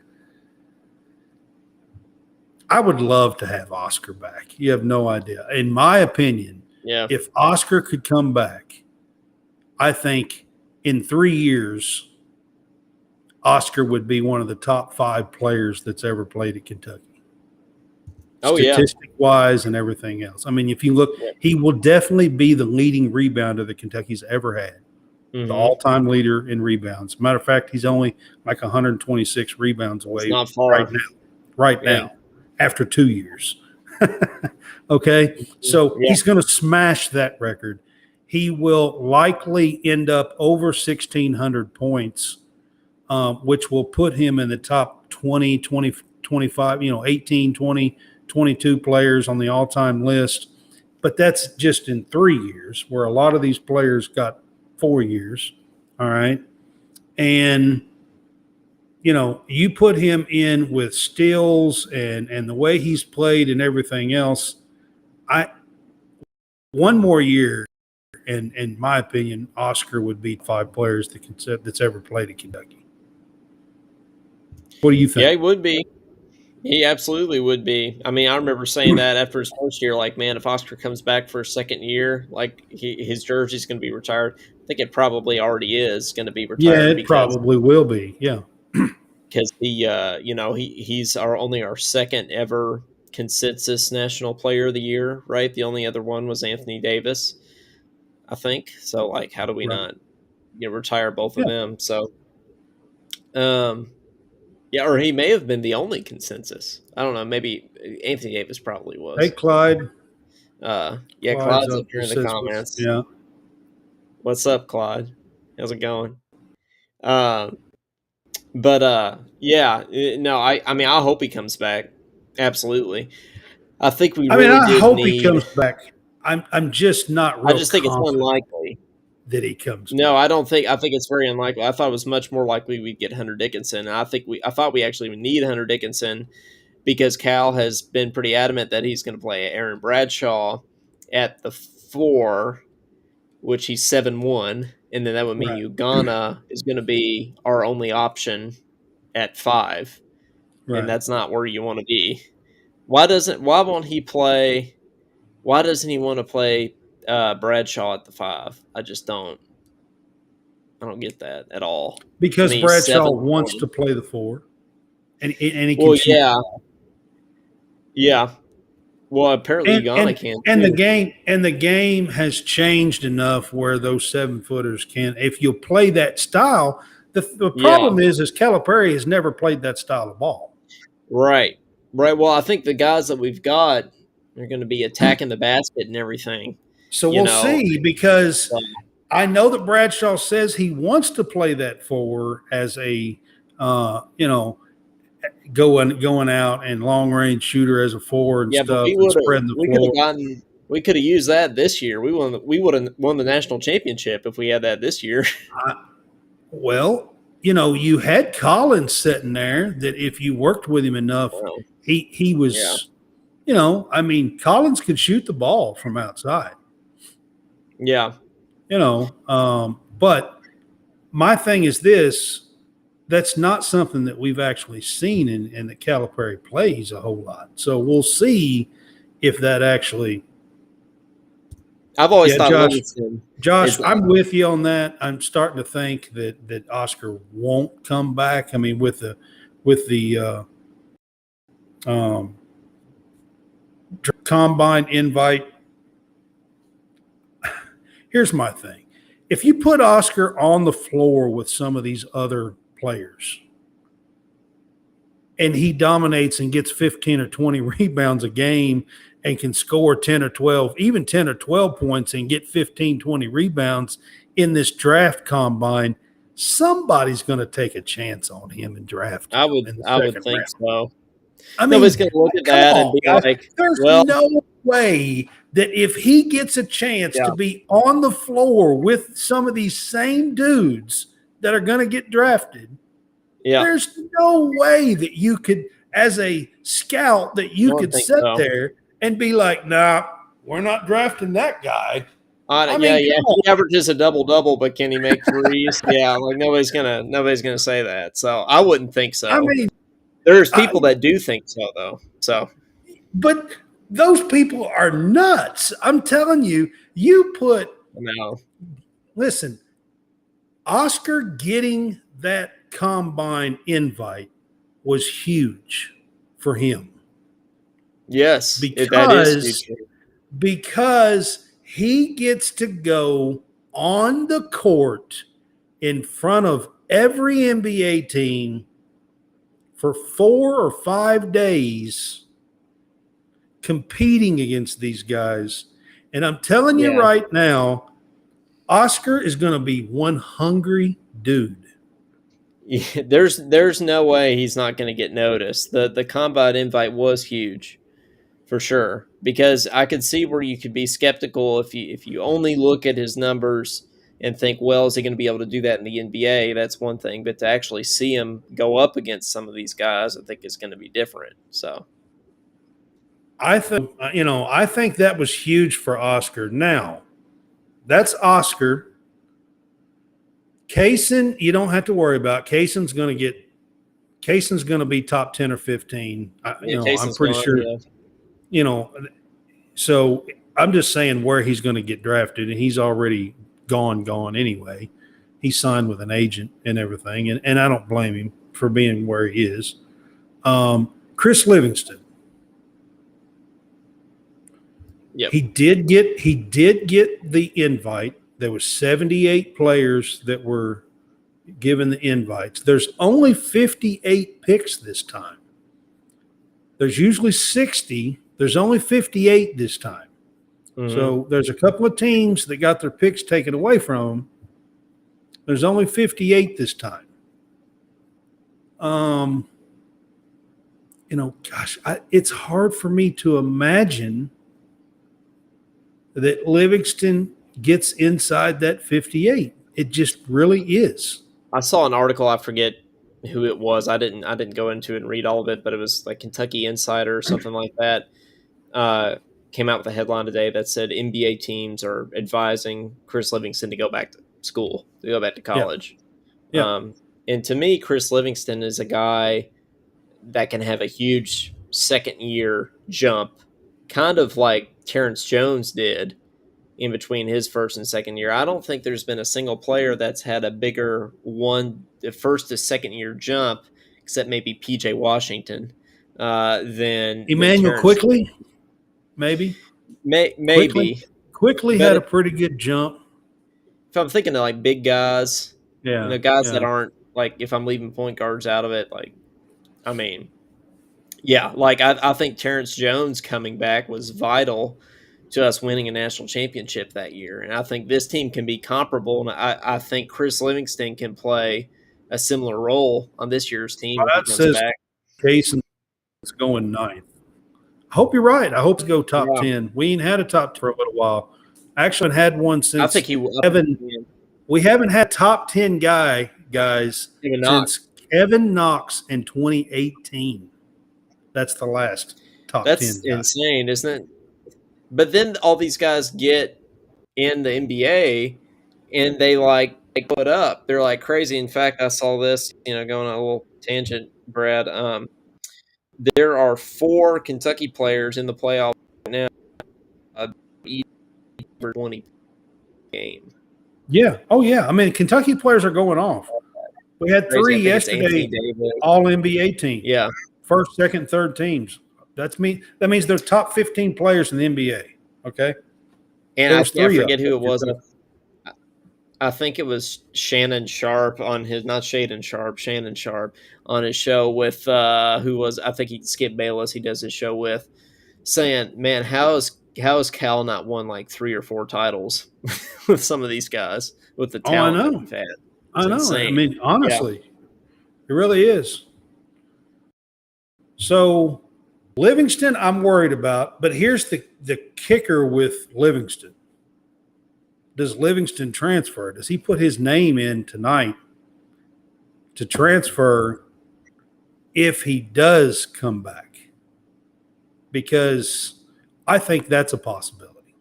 Speaker 1: I would love to have Oscar back. You have no idea. In my opinion, if Oscar could come back, I think in 3 years, Oscar would be one of the top 5 players that's ever played at Kentucky. Statistic-wise and everything else. I mean, if you look, he will definitely be the leading rebounder that Kentucky's ever had. The all-time leader in rebounds. Matter of fact, he's only like 126 rebounds away
Speaker 2: not far.
Speaker 1: right now, after 2 years. Okay? So he's going to smash that record. He will likely end up over 1,600 points, which will put him in the top 20, 25, 18, 20, 22 players on the all-time list. But that's just in 3 years, where a lot of these players got 4 years. All right. And, you put him in with steals and the way he's played and everything else. One more year, and in my opinion, Oscar would beat 5 players that's ever played at Kentucky. What do you think?
Speaker 2: Yeah, he would be. He absolutely would be. I mean, I remember saying that after his first year, like, man, if Oscar comes back for a second year, like, his jersey's going to be retired. I think it probably already is going to be retired.
Speaker 1: Yeah, it probably will be. Yeah.
Speaker 2: Because he's our second ever consensus National Player of the Year, right? The only other one was Anthony Davis, I think. So, like, how do we not retire both of them? So, yeah, or he may have been the only consensus. I don't know. Maybe Anthony Davis probably was.
Speaker 1: Hey, Clyde.
Speaker 2: Clyde's up here in the comments.
Speaker 1: Yeah.
Speaker 2: What's up, Clyde? How's it going? I mean, I hope he comes back. Absolutely. I think we really
Speaker 1: I hope
Speaker 2: he
Speaker 1: comes back. I'm just not real
Speaker 2: I just think it's unlikely
Speaker 1: that he comes back.
Speaker 2: No, I think it's very unlikely. I thought it was much more likely we'd get Hunter Dickinson. I thought we actually would need Hunter Dickinson because Cal has been pretty adamant that he's going to play Aaron Bradshaw at the 4, which he's 7'1", and then that would mean Ugana is going to be our only option at 5, and that's not where you want to be. Why doesn't he want to play Bradshaw at the 5? I just don't. I don't get that at all.
Speaker 1: Because Bradshaw wants to play the 4, and he can.
Speaker 2: Yeah. Well, apparently
Speaker 1: And
Speaker 2: Uganda
Speaker 1: and
Speaker 2: can
Speaker 1: and
Speaker 2: too.
Speaker 1: the game has changed enough where those 7-footers can. If you play that style, the
Speaker 2: Yeah,
Speaker 1: problem is Calipari has never played that style of ball.
Speaker 2: right, right. Well, I think the guys that we've got are going to be attacking the basket and everything.
Speaker 1: So
Speaker 2: You
Speaker 1: we'll
Speaker 2: know,
Speaker 1: see, because
Speaker 2: so,
Speaker 1: I know that Bradshaw says he wants to play that forward as a you know, going out and long range shooter as a forward and
Speaker 2: yeah, but
Speaker 1: stuff and spreading the
Speaker 2: we could have
Speaker 1: floor.
Speaker 2: gotten we could have used that this year. We would have won the national championship if we had that this year.
Speaker 1: Well, you had Collins sitting there that if you worked with him enough,
Speaker 2: Well,
Speaker 1: he
Speaker 2: yeah,
Speaker 1: was, I mean, Collins could shoot the ball from outside,
Speaker 2: yeah.
Speaker 1: but my thing is this. That's not something that we've actually seen in that Calipari plays a whole lot. So we'll see if that actually.
Speaker 2: I've always
Speaker 1: Yeah,
Speaker 2: thought
Speaker 1: Josh.
Speaker 2: Livingston
Speaker 1: Josh,
Speaker 2: is.
Speaker 1: I'm with you on that. I'm starting to think that Oscar won't come back. I mean, with the um, combine invite. Here's my thing: if you put Oscar on the floor with some of these other players, and he dominates and gets 15 or 20 rebounds a game and can score 10 or 12, even 10 or 12 points and get 15, 20 rebounds in this draft combine, somebody's going to take a chance on him and draft him in the
Speaker 2: I would
Speaker 1: second
Speaker 2: think
Speaker 1: round.
Speaker 2: so.
Speaker 1: I
Speaker 2: Nobody's
Speaker 1: mean,
Speaker 2: going to look at
Speaker 1: come
Speaker 2: that and
Speaker 1: on,
Speaker 2: be
Speaker 1: guys.
Speaker 2: like,
Speaker 1: There's
Speaker 2: "Well,
Speaker 1: no way that if he gets a chance
Speaker 2: yeah,
Speaker 1: to be on the floor with some of these same dudes that are going to get drafted,
Speaker 2: yeah,
Speaker 1: there's no way that you could, as a scout, that
Speaker 2: I
Speaker 1: you
Speaker 2: don't
Speaker 1: could
Speaker 2: think
Speaker 1: sit
Speaker 2: so."
Speaker 1: there and be like, nah, we're not drafting that guy. I
Speaker 2: Yeah,
Speaker 1: mean,
Speaker 2: yeah.
Speaker 1: come on.
Speaker 2: He averages a double double, but can he make threes? Yeah, like nobody's gonna say that. So I wouldn't think
Speaker 1: I
Speaker 2: so.
Speaker 1: mean,
Speaker 2: There's
Speaker 1: I,
Speaker 2: people that do think so, though. So
Speaker 1: but those people are nuts. I'm telling you, you put,
Speaker 2: no,
Speaker 1: listen, Oscar getting that combine invite was huge for him
Speaker 2: yes, that is
Speaker 1: because
Speaker 2: future.
Speaker 1: because he gets to go on the court in front of every NBA team for 4 or 5 days competing against these guys. And I'm telling you
Speaker 2: Yeah.
Speaker 1: right now, Oscar is going to be one hungry dude.
Speaker 2: Yeah, there's no way he's not going to get noticed. The combat invite was huge for sure because I could see where you could be skeptical if you only look at his numbers and think, well, is he going to be able to do that in the NBA? That's one thing, but to actually see him go up against some of these guys, I think is going to be different. So
Speaker 1: I think that was huge for Oscar. Now, that's Oscar. Kaysen, you don't have to worry about. Kaysen's going to be top 10 or 15.
Speaker 2: yeah,
Speaker 1: I'm
Speaker 2: Cason's
Speaker 1: pretty
Speaker 2: gone.
Speaker 1: sure,
Speaker 2: Yeah,
Speaker 1: you know, so I'm just saying where he's going to get drafted, and he's already gone anyway. He signed with an agent and everything, and I don't blame him for being where he is. Chris Livingston,
Speaker 2: yep,
Speaker 1: he did get the invite. There was 78 players that were given the invites. There's only 58 picks this time. There's usually 60. There's only 58 this time.
Speaker 2: mm-hmm.
Speaker 1: So there's a couple of teams that got their picks taken away from them. There's only 58 this time. Gosh, it's hard for me to imagine that Livingston gets inside that 58. It just really is.
Speaker 2: I saw an article. I forget who it was. I didn't go into it and read all of it, but it was like Kentucky Insider or something like that. Uh, Came out with a headline today that said NBA teams are advising Chris Livingston to go back to school, to go back to
Speaker 1: Yeah.
Speaker 2: college.
Speaker 1: Yeah.
Speaker 2: And to me, Chris Livingston is a guy that can have a huge second year jump, kind of like Terrence Jones did in between his first and second year. I don't think there's been a single player that's had a bigger the first to second year jump, except maybe PJ Washington, than
Speaker 1: Emmanuel
Speaker 2: Terrence.
Speaker 1: Quickly. maybe.
Speaker 2: Maybe,
Speaker 1: Quickly
Speaker 2: but
Speaker 1: had a pretty good jump.
Speaker 2: if I'm thinking of like big guys,
Speaker 1: Yeah,
Speaker 2: guys that
Speaker 1: yeah.
Speaker 2: aren't like if I'm leaving point guards out of it, like I mean, yeah, like I think Terrence Jones coming back was vital to us winning a national championship that year, and I think this team can be comparable, and I think Chris Livingston can play a similar role on this year's team
Speaker 1: Well,
Speaker 2: if he
Speaker 1: that
Speaker 2: comes
Speaker 1: says
Speaker 2: back.
Speaker 1: Cason's going ninth. I hope you're right. I hope to go top
Speaker 2: Yeah,
Speaker 1: 10. We ain't had a top 10 for a little while. I actually had one
Speaker 2: I think
Speaker 1: since
Speaker 2: he will.
Speaker 1: Kevin. We haven't had top 10 guys
Speaker 2: Even not.
Speaker 1: since Kevin Knox in 2018. That's the last top
Speaker 2: That's
Speaker 1: 10 guy.
Speaker 2: insane, isn't it? But then all these guys get in the NBA and they put up. They're like crazy. In fact, I saw this, going on a little tangent, Brad. There are 4 Kentucky players in the playoff right now, each over 20 game.
Speaker 1: Yeah. Oh, yeah. I mean, Kentucky players are going off. We had
Speaker 2: Crazy.
Speaker 1: 3
Speaker 2: I think it's Anthony
Speaker 1: yesterday,
Speaker 2: Davis.
Speaker 1: all NBA team,
Speaker 2: Yeah.
Speaker 1: first, second, third teams. That means they're top 15 players in the NBA. Okay.
Speaker 2: And
Speaker 1: There was
Speaker 2: I
Speaker 1: 3 of
Speaker 2: forget
Speaker 1: them.
Speaker 2: who it was. I think it was Shannon Sharp on his, not Shaden Sharp, Shannon Sharp on his show with, who was, I think he Skip Bayless, he does his show with, saying, man, how has Cal not won like 3 or 4 titles with some of these guys with the
Speaker 1: Oh, I
Speaker 2: talent that
Speaker 1: know.
Speaker 2: we've had?
Speaker 1: I
Speaker 2: It's
Speaker 1: know. I
Speaker 2: insane.
Speaker 1: mean,
Speaker 2: Yeah.
Speaker 1: honestly, it really is. So Livingston, I'm worried about, but here's the kicker with Livingston. Does Livingston transfer? Does he put his name in tonight to transfer if he does come back? Because I think that's a possibility.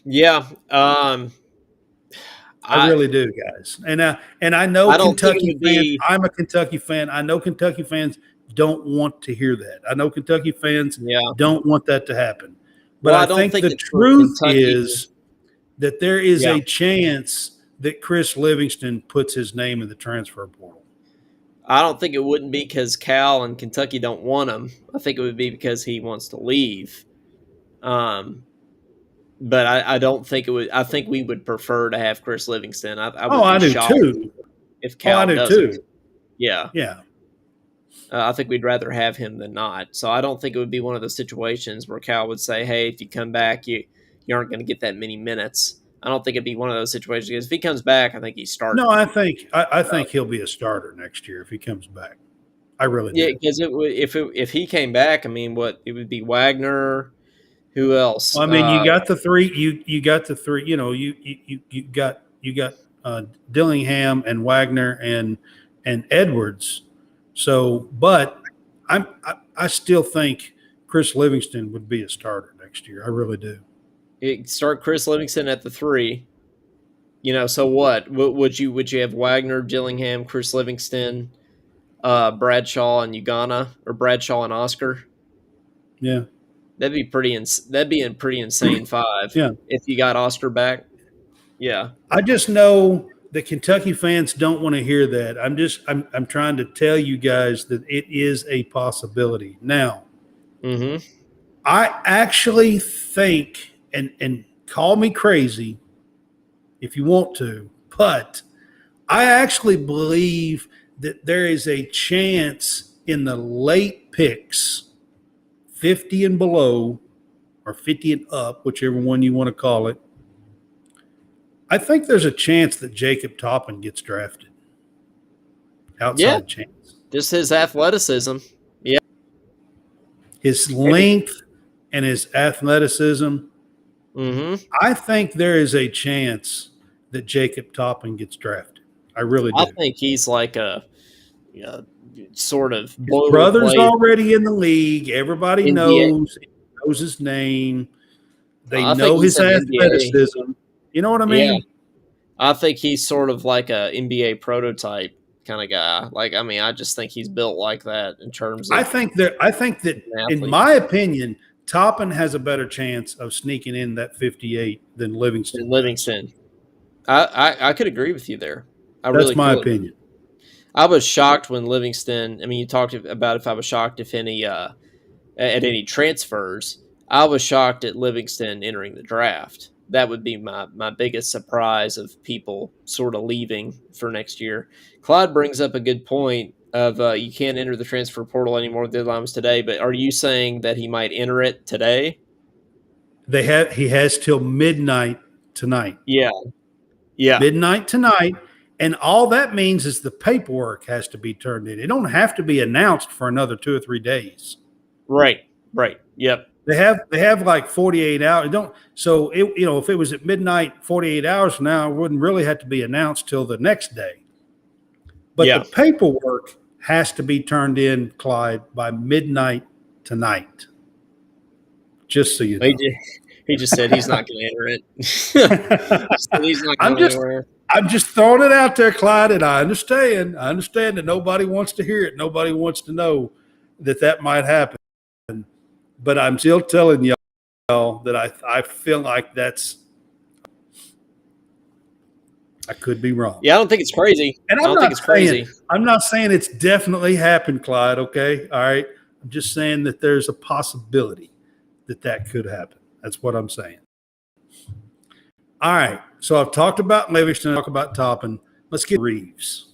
Speaker 2: Yeah.
Speaker 1: I really do, guys. And I know
Speaker 2: I don't think it
Speaker 1: Kentucky
Speaker 2: would
Speaker 1: fans.
Speaker 2: be.
Speaker 1: I'm a Kentucky fan. I know Kentucky fans don't want to hear that. I know Kentucky fans
Speaker 2: Yeah.
Speaker 1: don't want that to happen. But
Speaker 2: Well, I
Speaker 1: I
Speaker 2: don't
Speaker 1: think
Speaker 2: think
Speaker 1: the
Speaker 2: it's for
Speaker 1: truth
Speaker 2: Kentucky.
Speaker 1: is that there is
Speaker 2: Yeah.
Speaker 1: a chance that Chris Livingston puts his name in the transfer portal.
Speaker 2: I don't think it wouldn't be because Cal and Kentucky don't want him. I think it would be because he wants to leave. But I don't think it would. I think we would prefer to have Chris Livingston. I would
Speaker 1: I
Speaker 2: be
Speaker 1: do
Speaker 2: shocked
Speaker 1: too.
Speaker 2: if
Speaker 1: I
Speaker 2: Cal
Speaker 1: do
Speaker 2: doesn't.
Speaker 1: too.
Speaker 2: Yeah.
Speaker 1: Yeah.
Speaker 2: I think we'd rather have him than not. So I don't think it would be one of those situations where Cal would say, "Hey, if you come back, you aren't going to get that many minutes." I don't think it'd be one of those situations because if he comes back, I think he's starting.
Speaker 1: No, I think he'll be a starter next year if he comes back. I really
Speaker 2: Yeah,
Speaker 1: do.
Speaker 2: because if he came back, I mean, what it would be Wagner. Who else?
Speaker 1: Well, I mean, you got the three. You got the three. You got Dillingham and Wagner and Edwards. So, but I still think Chris Livingston would be a starter next year. I really do.
Speaker 2: Start Chris Livingston at the 3. So what? Would you have Wagner, Dillingham, Chris Livingston, Bradshaw, and Ugana, or Bradshaw and Oscar?
Speaker 1: Yeah,
Speaker 2: That'd be a pretty insane 5.
Speaker 1: yeah.
Speaker 2: If you got Oscar back. Yeah.
Speaker 1: I just know that Kentucky fans don't want to hear that. I'm trying to tell you guys that it is a possibility. Now,
Speaker 2: Mm-hmm.
Speaker 1: I actually think, and call me crazy if you want to, but I actually believe that there is a chance in the late picks, 50 and below, or 50 and up, whichever one you want to call it. I think there's a chance that Jacob Toppin gets drafted. Outside chance.
Speaker 2: Just his athleticism. Yeah.
Speaker 1: His length and his athleticism.
Speaker 2: Mm-hmm.
Speaker 1: I think there is a chance that Jacob Toppin gets drafted. I really do.
Speaker 2: I think he's like a sort of
Speaker 1: His brother's already in the league. Everybody knows his name. They know his athleticism. NBA. You know what I mean?
Speaker 2: Yeah. I think he's sort of like a NBA prototype kind of guy. Like, I mean, I just think he's built like that in terms of.
Speaker 1: I think that in my opinion, Toppin has a better chance of sneaking in that 58 than Livingston.
Speaker 2: I could agree with you there.
Speaker 1: That's my opinion.
Speaker 2: I was shocked when Livingston. I mean, you talked about if I was shocked if any at any transfers. I was shocked at Livingston entering the draft. That would be my biggest surprise of people sort of leaving for next year. Clyde brings up a good point of you can't enter the transfer portal anymore. The deadline was today, but are you saying that he might enter it today?
Speaker 1: He has till midnight tonight.
Speaker 2: Yeah, yeah,
Speaker 1: Midnight tonight. And all that means is the paperwork has to be turned in. It don't have to be announced for another 2 or 3 days.
Speaker 2: right, yep,
Speaker 1: They have like 48 hours. Don't so it, if it was at midnight 48 hours from now, it wouldn't really have to be announced till the next day. But
Speaker 2: yeah.
Speaker 1: the paperwork has to be turned in, Clyde, by midnight tonight. Just so you know.
Speaker 2: He just said he's not going to enter it. He's not going anywhere.
Speaker 1: I'm just throwing it out there, Clyde, and I understand. I understand that nobody wants to hear it. Nobody wants to know that might happen. But I'm still telling y'all that I feel like I could be wrong.
Speaker 2: Yeah, I don't think it's crazy.
Speaker 1: And
Speaker 2: I don't think it's crazy.
Speaker 1: I'm not saying it's definitely happened, Clyde, okay? All right? I'm just saying that there's a possibility that could happen. That's what I'm saying. All right. So I've talked about Livingston, talked about Toppin. Let's get Reeves.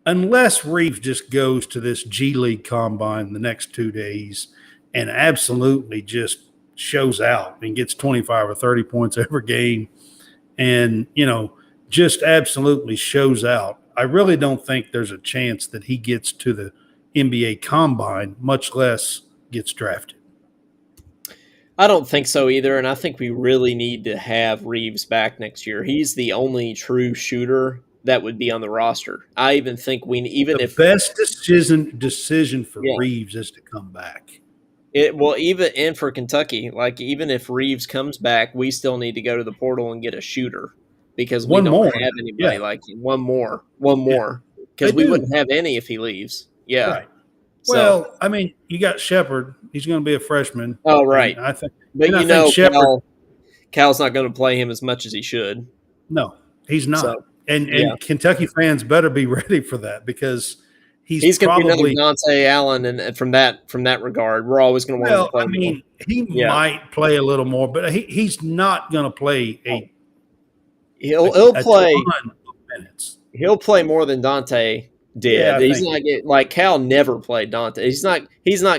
Speaker 1: Unless Reeves just goes to this G League combine the next 2 days and absolutely just shows out and gets 25 or 30 points every game and, just absolutely shows out, I really don't think there's a chance that he gets to the NBA combine, much less gets drafted.
Speaker 2: I don't think so either, and I think we really need to have Reeves back next year. He's the only true shooter that would be on the roster. I even think the
Speaker 1: best decision for Reeves is to come back.
Speaker 2: Even for Kentucky, like even if Reeves comes back, we still need to go to the portal and get a shooter because we don't have anybody like him. One more because we wouldn't have any if he leaves. Yeah.
Speaker 1: Right. Well, I mean, you got Shepard. He's going to be a freshman.
Speaker 2: Oh, right.
Speaker 1: I think,
Speaker 2: but Cal's not going to play him as much as he should.
Speaker 1: No, he's not. So, and Kentucky fans better be ready for that because he's
Speaker 2: going to be another Dante Allen, and from that regard, we're always going to want to play.
Speaker 1: I mean, he might play a little more, but he's not going to play
Speaker 2: He'll play
Speaker 1: minutes.
Speaker 2: He'll play more than Dante did. Yeah, he's not like Cal never played Dante. He's not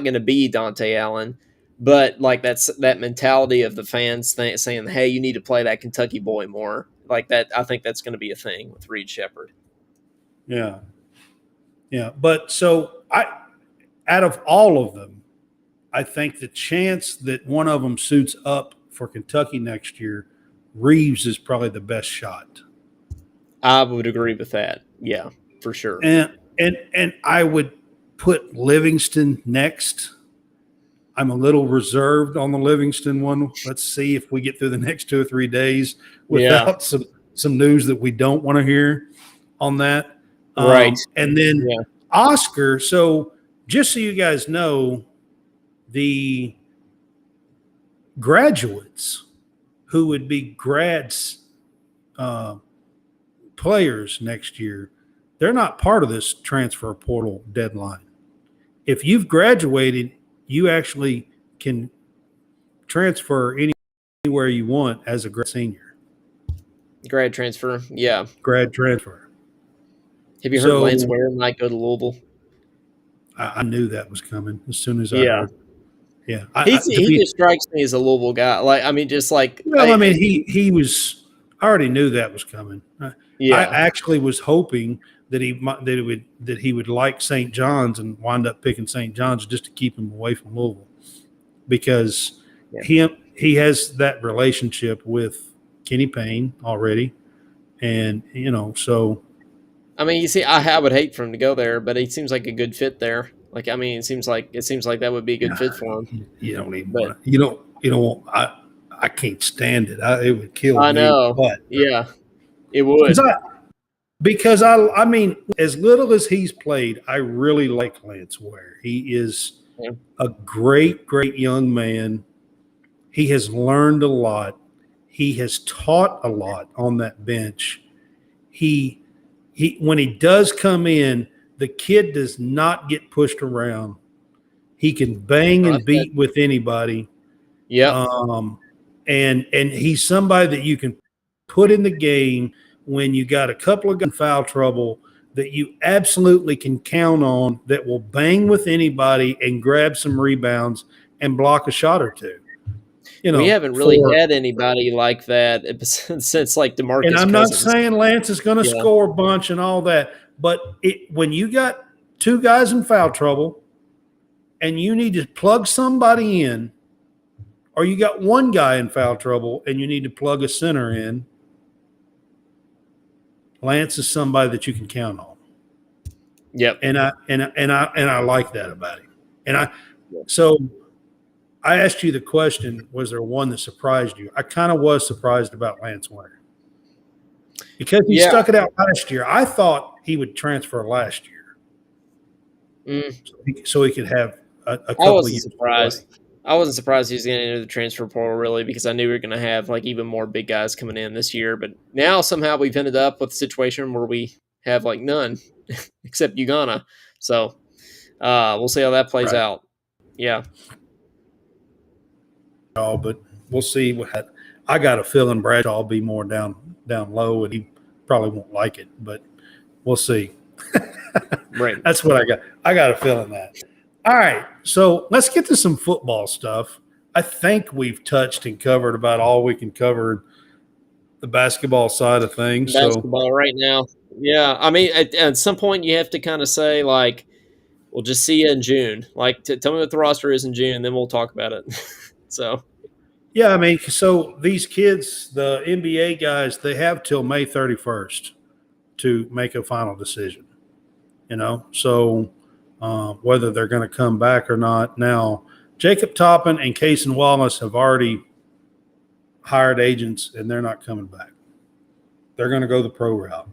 Speaker 2: going to be Dante Allen, but like that mentality of the fans saying, "Hey, you need to play that Kentucky boy more." Like that, I think that's going to be a thing with Reed Sheppard.
Speaker 1: Yeah. But so out of all of them, I think the chance that one of them suits up for Kentucky next year, Reeves is probably the best shot.
Speaker 2: I would agree with that. Yeah, for sure.
Speaker 1: And I would put Livingston next. I'm a little reserved on the Livingston one. Let's see if we get through the next 2 or 3 days without some news that we don't want to hear on that.
Speaker 2: Right.
Speaker 1: And then Oscar. So just so you guys know, the graduates who would be grads players next year, they're not part of this transfer portal deadline. If you've graduated, you actually can transfer anywhere you want as a grad senior.
Speaker 2: Grad transfer, yeah.
Speaker 1: Grad transfer.
Speaker 2: Have you heard Lance Ware might go to Louisville?
Speaker 1: I knew that was coming as soon as I heard. Yeah.
Speaker 2: He just strikes me as a Louisville guy. Like, I mean, just like.
Speaker 1: Well, he was. I already knew that was coming. I actually was hoping that he would like St. John's and wind up picking St. John's just to keep him away from Louisville, because he has that relationship with Kenny Payne already, and so.
Speaker 2: I mean, you see, I would hate for him to go there, but he seems like a good fit there. Like, I mean, it seems like that would be a good fit for him.
Speaker 1: You don't even want to, you don't. I can't stand it. It would kill me.
Speaker 2: I know, but it would.
Speaker 1: Because I mean, as little as he's played, I really like Lance Ware. He is a great, great young man. He has learned a lot. He has taught a lot on that bench. He when he does come in, the kid does not get pushed around. He can bang and
Speaker 2: Like that.
Speaker 1: beat with anybody.
Speaker 2: Yep.
Speaker 1: And he's somebody that you can put in the game when you got a couple of guys in foul trouble that you absolutely can count on that will bang with anybody and grab some rebounds and block a shot or two.
Speaker 2: We haven't really had anybody like that since like
Speaker 1: And
Speaker 2: DeMarcus
Speaker 1: I'm not
Speaker 2: Cousins.
Speaker 1: saying Lance is going to
Speaker 2: Yeah.
Speaker 1: score a bunch and all that, but when you got two guys in foul trouble and you need to plug somebody in, or you got one guy in foul trouble and you need to plug a center in, Lance is somebody that you can count on.
Speaker 2: Yep.
Speaker 1: And I like that about him. So I asked you the question, was there one that surprised you? I kind of was surprised about Lance Winter. Because he stuck it out last year. I thought he would transfer last year. So he could have a couple of years.
Speaker 2: Surprised. I wasn't surprised he was going to enter the transfer portal, really, because I knew we were going to have like even more big guys coming in this year. But now somehow we've ended up with a situation where we have like none except Uganda. So we'll see how that plays out. Yeah.
Speaker 1: But we'll see. I got a feeling Bradshaw will be more down low, and he probably won't like it, but we'll see.
Speaker 2: Right.
Speaker 1: That's what I got. I got a feeling that. All right, so let's get to some football stuff. I think we've touched and covered about all we can cover the basketball side of things.
Speaker 2: Basketball right now. Yeah. I mean, at some point you have to kind of say, like, we'll just see you in June. Like, tell me what the roster is in June, and then we'll talk about it. So.
Speaker 1: Yeah, I mean, so these kids, the NBA guys, they have till May 31st to make a final decision, so whether they're going to come back or not. Now, Jacob Toppin and Cason Wallace have already hired agents, and they're not coming back. They're going to go the pro route.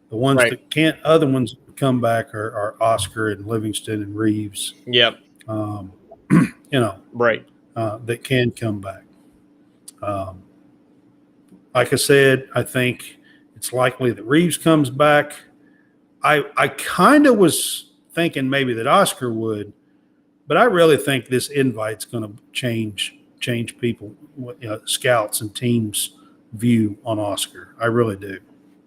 Speaker 1: The ones that can't, other ones come back are Oscar and Livingston and Reeves.
Speaker 2: Yep.
Speaker 1: Right. That can come back. Like I said, I think it's likely that Reeves comes back. I kind of was thinking maybe that Oscar would, but I really think this invite's going to change people, scouts and teams' view on Oscar. I really do.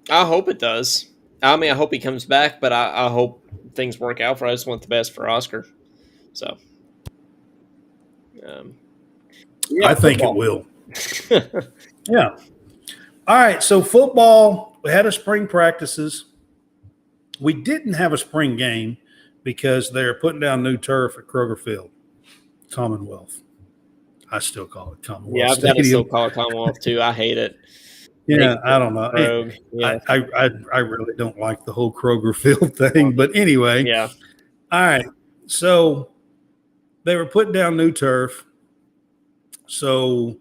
Speaker 2: I hope it does. I mean, I hope he comes back, but I hope things work out for us. I just want the best for Oscar. So,
Speaker 1: I think it will. Yeah. All right. So football, we had a spring practices. We didn't have a spring game because they're putting down new turf at Kroger Field, Commonwealth. I still call it Commonwealth.
Speaker 2: Yeah, I've got to still call it Commonwealth too. I hate it.
Speaker 1: Yeah, I don't know. Yeah. I really don't like the whole Kroger Field thing. But anyway.
Speaker 2: Yeah.
Speaker 1: All right. So they were putting down new turf. So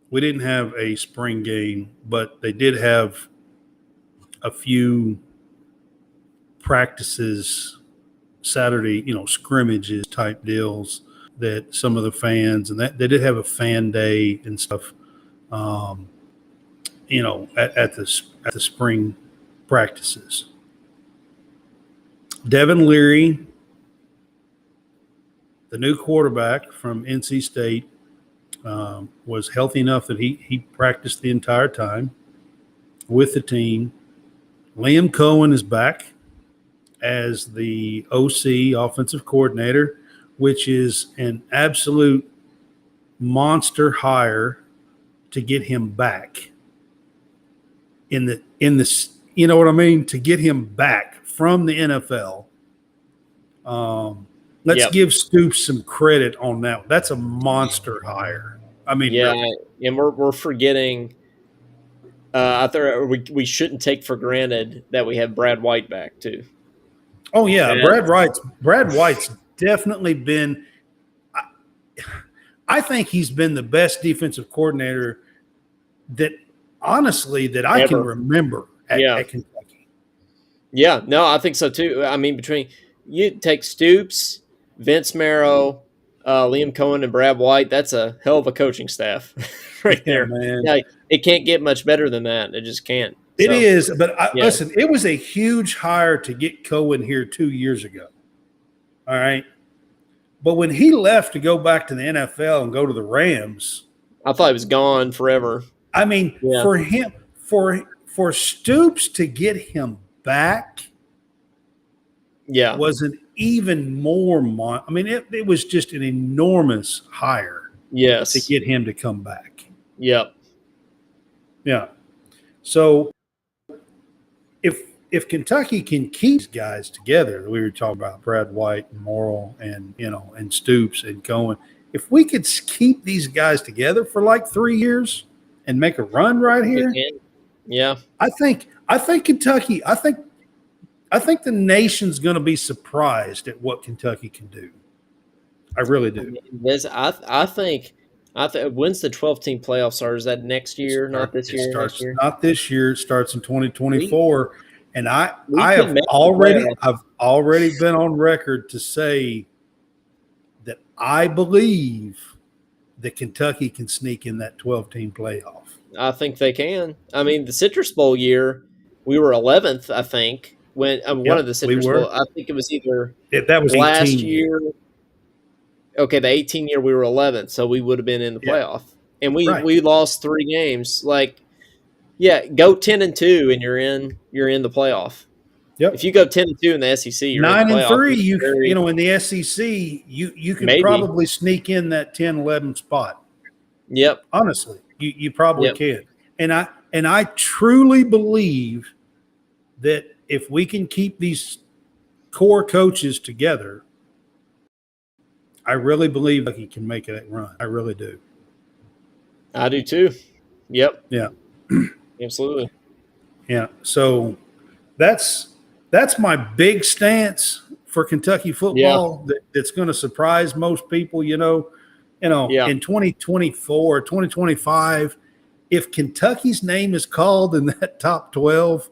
Speaker 1: we didn't have a spring game, but they did have a few practices Saturday, scrimmages type deals that some of the fans, and that they did have a fan day and stuff, at the spring practices. Devin Leary, the new quarterback from NC State, was healthy enough that he practiced the entire time with the team. Liam Cohen is back as the OC, offensive coordinator, which is an absolute monster hire to get him back in the you know what I mean? To get him back from the NFL. Let's give Stoops some credit on that. That's a monster hire. I mean,
Speaker 2: yeah,
Speaker 1: really.
Speaker 2: And we're forgetting. I thought we shouldn't take for granted that we have Brad White back too.
Speaker 1: Oh yeah, Brad White's definitely been. I think he's been the best defensive coordinator that, honestly, that I can remember at Kentucky.
Speaker 2: Yeah, no, I think so too. I mean, between you take Stoops, Vince Marrow, Liam Cohen, and Brad White, that's a hell of a coaching staff right there.
Speaker 1: Man.
Speaker 2: Yeah, it can't get much better than that. It just can't.
Speaker 1: It is, but listen, it was a huge hire to get Cohen here 2 years ago. All right. But when he left to go back to the NFL and go to the Rams,
Speaker 2: I thought he was gone forever.
Speaker 1: I mean,
Speaker 2: Yeah.
Speaker 1: for him, for Stoops to get him back
Speaker 2: Yeah.
Speaker 1: was an even more. I mean, it was just an enormous hire to
Speaker 2: Yes.
Speaker 1: get him to come back.
Speaker 2: Yep.
Speaker 1: Yeah. So if Kentucky can keep guys together, we were talking about Brad White and Morrill and and Stoops and Cohen. If we could keep these guys together for like 3 years and make a run right here,
Speaker 2: yeah,
Speaker 1: I think Kentucky. I think the nation's going to be surprised at what Kentucky can do. I really do.
Speaker 2: I think when's the 12-team playoff start? Is that next year? Not this year.
Speaker 1: Starts
Speaker 2: next year?
Speaker 1: not this year. It starts in 2024. And I've already been on record to say that I believe that Kentucky can sneak in that 12-team playoff.
Speaker 2: I think they can. I mean, the Citrus Bowl year, we were 11th. I think when one of the Citrus Bowl. I think it was either
Speaker 1: that was
Speaker 2: last
Speaker 1: 18
Speaker 2: year. Okay, the 18 year we were 11th, so we would have been in the playoff, and we lost 3 games. Like, go 10-2, and you're in the playoff.
Speaker 1: Yep.
Speaker 2: If you go 10-2 in the SEC, you're
Speaker 1: 9-3. In the SEC, you can probably sneak in that 10-11 spot.
Speaker 2: Yep.
Speaker 1: Honestly, you probably can. And I truly believe that if we can keep these core coaches together, I really believe he can make it run. I really do.
Speaker 2: I do too. Yep.
Speaker 1: Yeah.
Speaker 2: Absolutely.
Speaker 1: Yeah. So that's my big stance for Kentucky football. That's going to surprise most people. In 2024, 2025, if Kentucky's name is called in that top 12,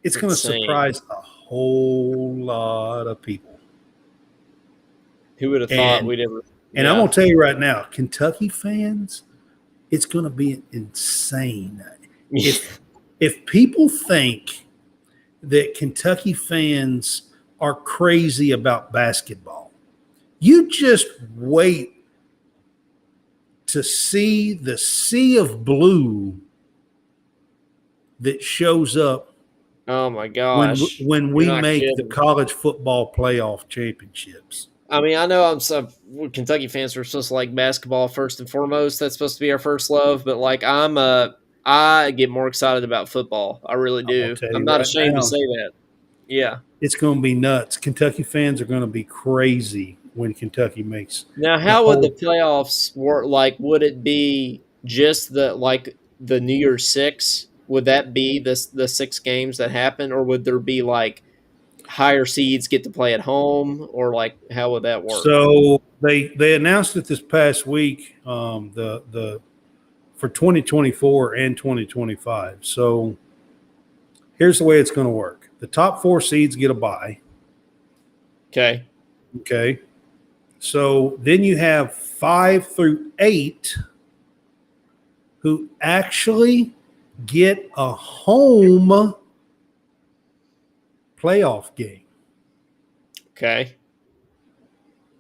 Speaker 1: it's going to surprise a whole lot of people.
Speaker 2: Who would have thought we'd ever?
Speaker 1: And I'm going to tell you right now, Kentucky fans, it's going to be insane. If people think that Kentucky fans are crazy about basketball, you just wait to see the sea of blue that shows up.
Speaker 2: Oh my gosh!
Speaker 1: When we make the college football playoff championships.
Speaker 2: I mean, I know Kentucky fans are supposed to like basketball first and foremost. That's supposed to be our first love. But like, I get more excited about football. I really do. I'm not ashamed to say that. Yeah,
Speaker 1: it's going to be nuts. Kentucky fans are going to be crazy when Kentucky makes.
Speaker 2: Now, how would the playoffs work? Like, would it be just the New Year's Six? Would that be the 6 games that happen, or would there be like higher seeds get to play at home, or like how would that work?
Speaker 1: So they announced it this past week, the for 2024 and 2025. So here's the way it's going to work: the top 4 seeds get a bye. Okay. So then you have 5 through 8 who actually get a home playoff game.
Speaker 2: Okay.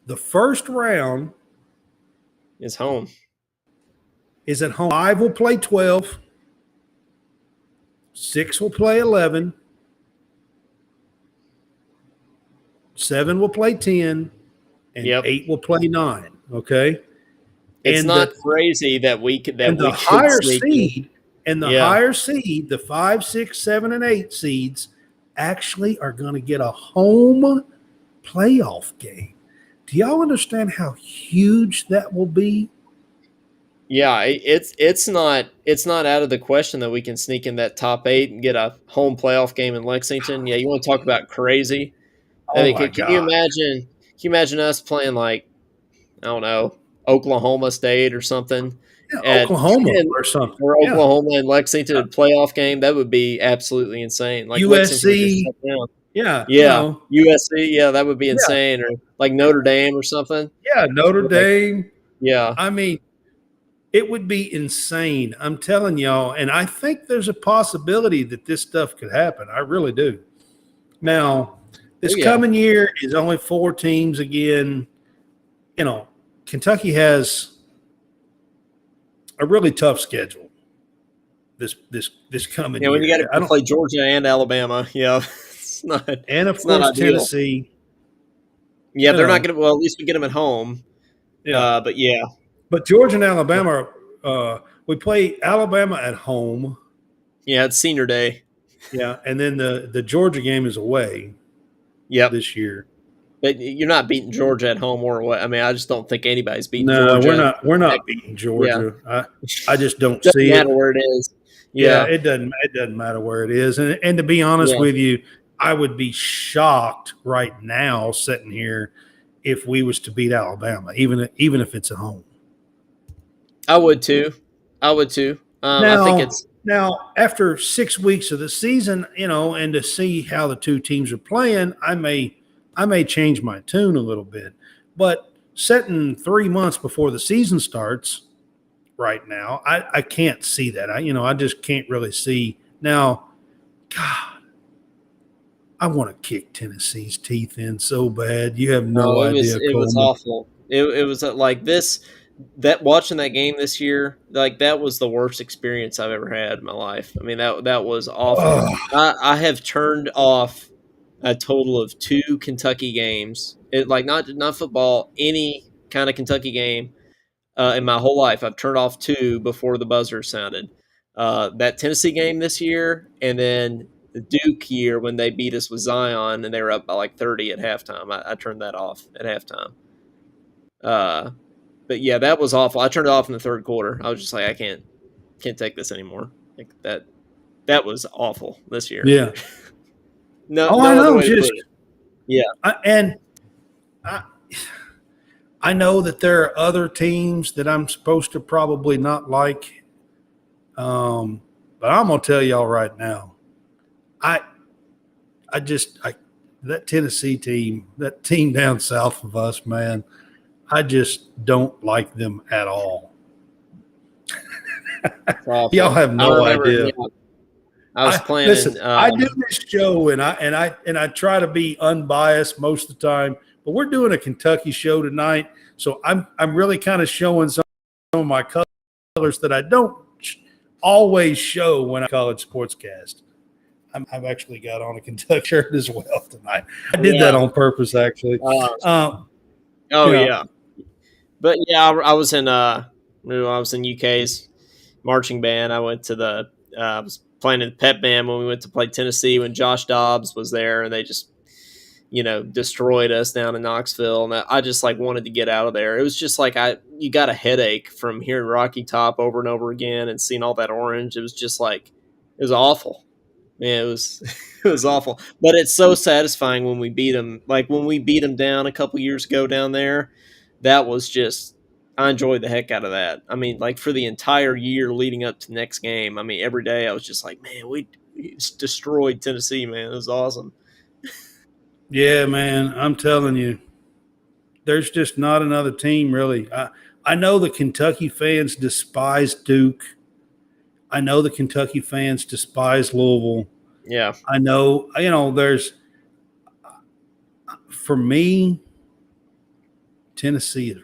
Speaker 1: The first round
Speaker 2: is home.
Speaker 1: Is at home. 5 will play 12. 6 will play 11. 7 will play 10. And 8 will play 9. Okay.
Speaker 2: It's not crazy that we could.
Speaker 1: And the higher seed, higher seed, the 5, 6, 7, and 8 seeds actually are going to get a home playoff game. Do y'all understand how huge that will be?
Speaker 2: Yeah, it's not out of the question that we can sneak in that top 8 and get a home playoff game in Lexington. Yeah, you want to talk about crazy?
Speaker 1: Oh,
Speaker 2: I mean,
Speaker 1: my
Speaker 2: can
Speaker 1: God.
Speaker 2: you imagine? Can you imagine us playing like, I don't know, Oklahoma State or something?
Speaker 1: Yeah, Oklahoma or something.
Speaker 2: Or Oklahoma and Lexington playoff game. That would be absolutely insane. Like
Speaker 1: USC.
Speaker 2: Yeah. USC. Yeah, that would be insane. Or like Notre Dame or something.
Speaker 1: Yeah, Notre Dame.
Speaker 2: Yeah.
Speaker 1: I mean, it would be insane. I'm telling y'all. And I think there's a possibility that this stuff could happen. I really do. Now, This
Speaker 2: yeah.
Speaker 1: coming year is only 4 teams again. Kentucky has a really tough schedule this coming
Speaker 2: Yeah, when you got
Speaker 1: year. I
Speaker 2: to
Speaker 1: don't,
Speaker 2: play Georgia and Alabama, yeah,
Speaker 1: and of
Speaker 2: it's not
Speaker 1: course
Speaker 2: ideal.
Speaker 1: Tennessee.
Speaker 2: Yeah,
Speaker 1: You
Speaker 2: they're not
Speaker 1: know,
Speaker 2: going to. Well, at least we get them at home.
Speaker 1: yeah.
Speaker 2: But yeah,
Speaker 1: But Georgia and Alabama, we play Alabama at home.
Speaker 2: yeah, it's senior day.
Speaker 1: Yeah, and then the Georgia game is away
Speaker 2: Yep.
Speaker 1: this year.
Speaker 2: But you're not beating Georgia at home or what? I mean, I just don't think anybody's beating
Speaker 1: No, we're
Speaker 2: Georgia.
Speaker 1: not. We're
Speaker 2: Heck,
Speaker 1: not beating
Speaker 2: yeah,
Speaker 1: Georgia. I just don't
Speaker 2: doesn't
Speaker 1: see
Speaker 2: matter
Speaker 1: it.
Speaker 2: where it is.
Speaker 1: Yeah,
Speaker 2: Yeah,
Speaker 1: it doesn't matter where it is. And to be honest
Speaker 2: yeah,
Speaker 1: with you, I would be shocked right now sitting here if we was to beat Alabama, even if it's at home.
Speaker 2: I would too. I would too. I think
Speaker 1: Now,
Speaker 2: it's
Speaker 1: now after 6 weeks of the season, and to see how the two teams are playing, I may change my tune a little bit. But setting 3 months before the season starts, right now, I can't see that. I just can't really see now. God, I want to kick Tennessee's teeth in so bad. You have no
Speaker 2: oh,
Speaker 1: idea,
Speaker 2: it was
Speaker 1: Coleman.
Speaker 2: awful. It was like this that watching that game this year, like that was the worst experience I've ever had in my life. I mean that was awful.
Speaker 1: Oh,
Speaker 2: I have turned off a total of 2 Kentucky games. It like not football, any kind of Kentucky game in my whole life. I've turned off 2 before the buzzer sounded. That Tennessee game this year, and then the Duke year when they beat us with Zion and they were up by like 30 at halftime. I turned that off at halftime. Uh, but yeah, that was awful. I turned it off in the third quarter. I was just like, I can't take this anymore. Like that was awful this year.
Speaker 1: yeah.
Speaker 2: No
Speaker 1: Oh, I
Speaker 2: no other
Speaker 1: know.
Speaker 2: way to put
Speaker 1: Just
Speaker 2: it. Yeah,
Speaker 1: and I, I know that there are other teams that I'm supposed to probably not like, but I'm gonna tell y'all right now. I I just I that Tennessee team, that team down south of us, man. I just don't like them at all.
Speaker 2: it's
Speaker 1: Y'all
Speaker 2: awful.
Speaker 1: have
Speaker 2: I
Speaker 1: no
Speaker 2: remember. Yeah,
Speaker 1: idea.
Speaker 2: I was
Speaker 1: I listen.
Speaker 2: planning.
Speaker 1: I do this show, and I try to be unbiased most of the time. But we're doing a Kentucky show tonight, so I'm really kind of showing some of my colors that I don't always show when I college sportscast. I've actually got on a Kentucky shirt as well tonight. I did that
Speaker 2: Yeah.
Speaker 1: on purpose, actually.
Speaker 2: Oh
Speaker 1: Yeah,
Speaker 2: yeah. But yeah, I was in I was in UK's marching band. I went to I was playing in the pep band when we went to play Tennessee when Josh Dobbs was there, and they just destroyed us down in Knoxville. And I just like wanted to get out of there. It was just like you got a headache from hearing Rocky Top over and over again and seeing all that orange. It was just like it was awful. Man, it was it was awful. But it's so satisfying when we beat them. Like when we beat them down a couple years ago down there, that was just I enjoyed the heck out of that. I mean, like for the entire year leading up to the next game. I mean, every day I was just like, man, we just destroyed Tennessee. Man, it was awesome.
Speaker 1: yeah, man. I'm telling you, there's just not another team really. I know the Kentucky fans despise Duke. I know the Kentucky fans despise Louisville.
Speaker 2: Yeah,
Speaker 1: I know, there's for me, Tennessee is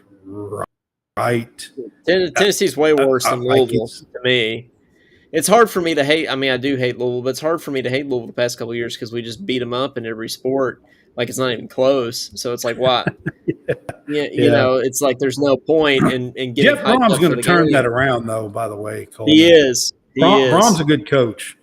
Speaker 1: right.
Speaker 2: Tennessee's way worse than
Speaker 1: Like
Speaker 2: Louisville
Speaker 1: it's
Speaker 2: to me. It's hard for me to hate. I mean, I do hate Louisville, but it's hard for me to hate Louisville the past couple of years because we just beat them up in every sport. Like it's not even close. So it's like, why? Yeah,
Speaker 1: yeah.
Speaker 2: it's like there's no point in getting
Speaker 1: Jeff
Speaker 2: hyped
Speaker 1: Brom's
Speaker 2: up
Speaker 1: going
Speaker 2: for
Speaker 1: to
Speaker 2: the
Speaker 1: turn that
Speaker 2: game.
Speaker 1: around, though. By the way,
Speaker 2: He
Speaker 1: Coleman,
Speaker 2: is. He
Speaker 1: Brom's
Speaker 2: is.
Speaker 1: a good coach.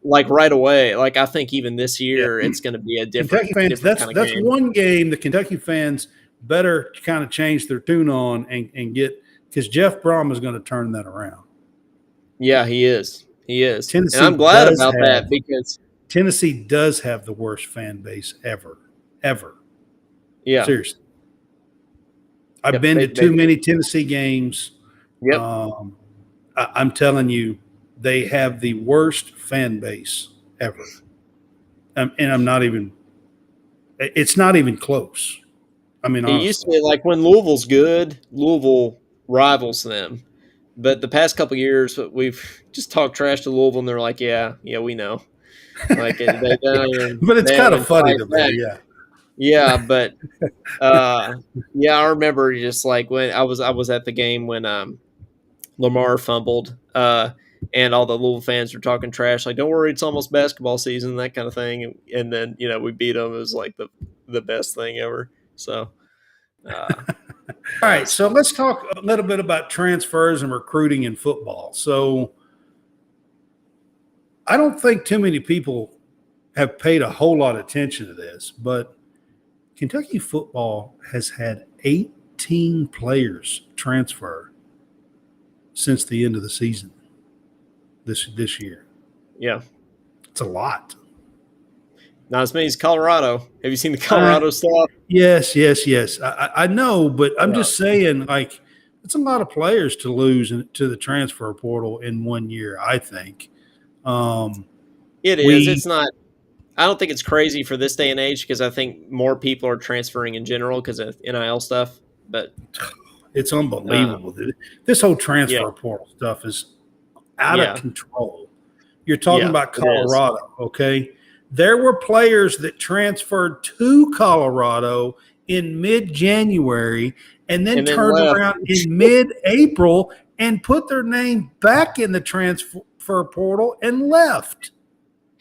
Speaker 2: Like right away. Like I think even this
Speaker 1: Yeah,
Speaker 2: year it's going to be a
Speaker 1: Kentucky fans.
Speaker 2: different
Speaker 1: That's
Speaker 2: kind of
Speaker 1: that's
Speaker 2: game.
Speaker 1: one game the Kentucky fans better kind of change their tune on and get because Jeff Brom is going to turn that around.
Speaker 2: Yeah, he is. He is. And
Speaker 1: Tennessee
Speaker 2: I'm glad
Speaker 1: does
Speaker 2: about that
Speaker 1: have
Speaker 2: because
Speaker 1: Tennessee does have the worst fan base ever.
Speaker 2: yeah.
Speaker 1: Seriously, I've
Speaker 2: Yep,
Speaker 1: been to
Speaker 2: they
Speaker 1: too many Tennessee games.
Speaker 2: yep.
Speaker 1: I'm telling you, they have the worst fan base ever, and I'm not even. It's not even close. I mean,
Speaker 2: It used to
Speaker 1: honestly.
Speaker 2: be like when Louisville's good, Louisville rivals them. But the past couple of years, we've just talked trash to Louisville, and they're like, "Yeah, yeah, we know." Like they don't even
Speaker 1: But it's
Speaker 2: they don't
Speaker 1: kind of
Speaker 2: even
Speaker 1: funny
Speaker 2: fight
Speaker 1: to me.
Speaker 2: back.
Speaker 1: Yeah.
Speaker 2: Yeah, but uh, yeah, I remember just like when I was at the game when Lamar fumbled, and all the Louisville fans were talking trash, like, "Don't worry, it's almost basketball season," that kind of thing. And then we beat them. It was like the best thing ever. So
Speaker 1: All
Speaker 2: yeah,
Speaker 1: right. So let's talk a little bit about transfers and recruiting in football. So I don't think too many people have paid a whole lot of attention to this, but Kentucky football has had 18 players transfer since the end of the season this year.
Speaker 2: yeah,
Speaker 1: It's a lot.
Speaker 2: not as many as Colorado. Have you seen the
Speaker 1: Uh,
Speaker 2: Colorado stuff?
Speaker 1: yes, yes, yes. I know, but I'm
Speaker 2: Yeah,
Speaker 1: just saying, like, it's a lot of players to lose to the transfer portal in 1 year, I think. Um,
Speaker 2: it is.
Speaker 1: we
Speaker 2: It's not. I don't think it's crazy for this day and age because I think more people are transferring in general because of NIL stuff. But
Speaker 1: It's
Speaker 2: uh,
Speaker 1: unbelievable. This whole
Speaker 2: yeah,
Speaker 1: transfer portal stuff is out of
Speaker 2: yeah,
Speaker 1: control. You're talking
Speaker 2: yeah,
Speaker 1: about
Speaker 2: it is.
Speaker 1: Colorado, okay? There were players that transferred to Colorado in mid January and then
Speaker 2: And then
Speaker 1: turned
Speaker 2: left.
Speaker 1: around in mid April and put their name back in the transfer portal and left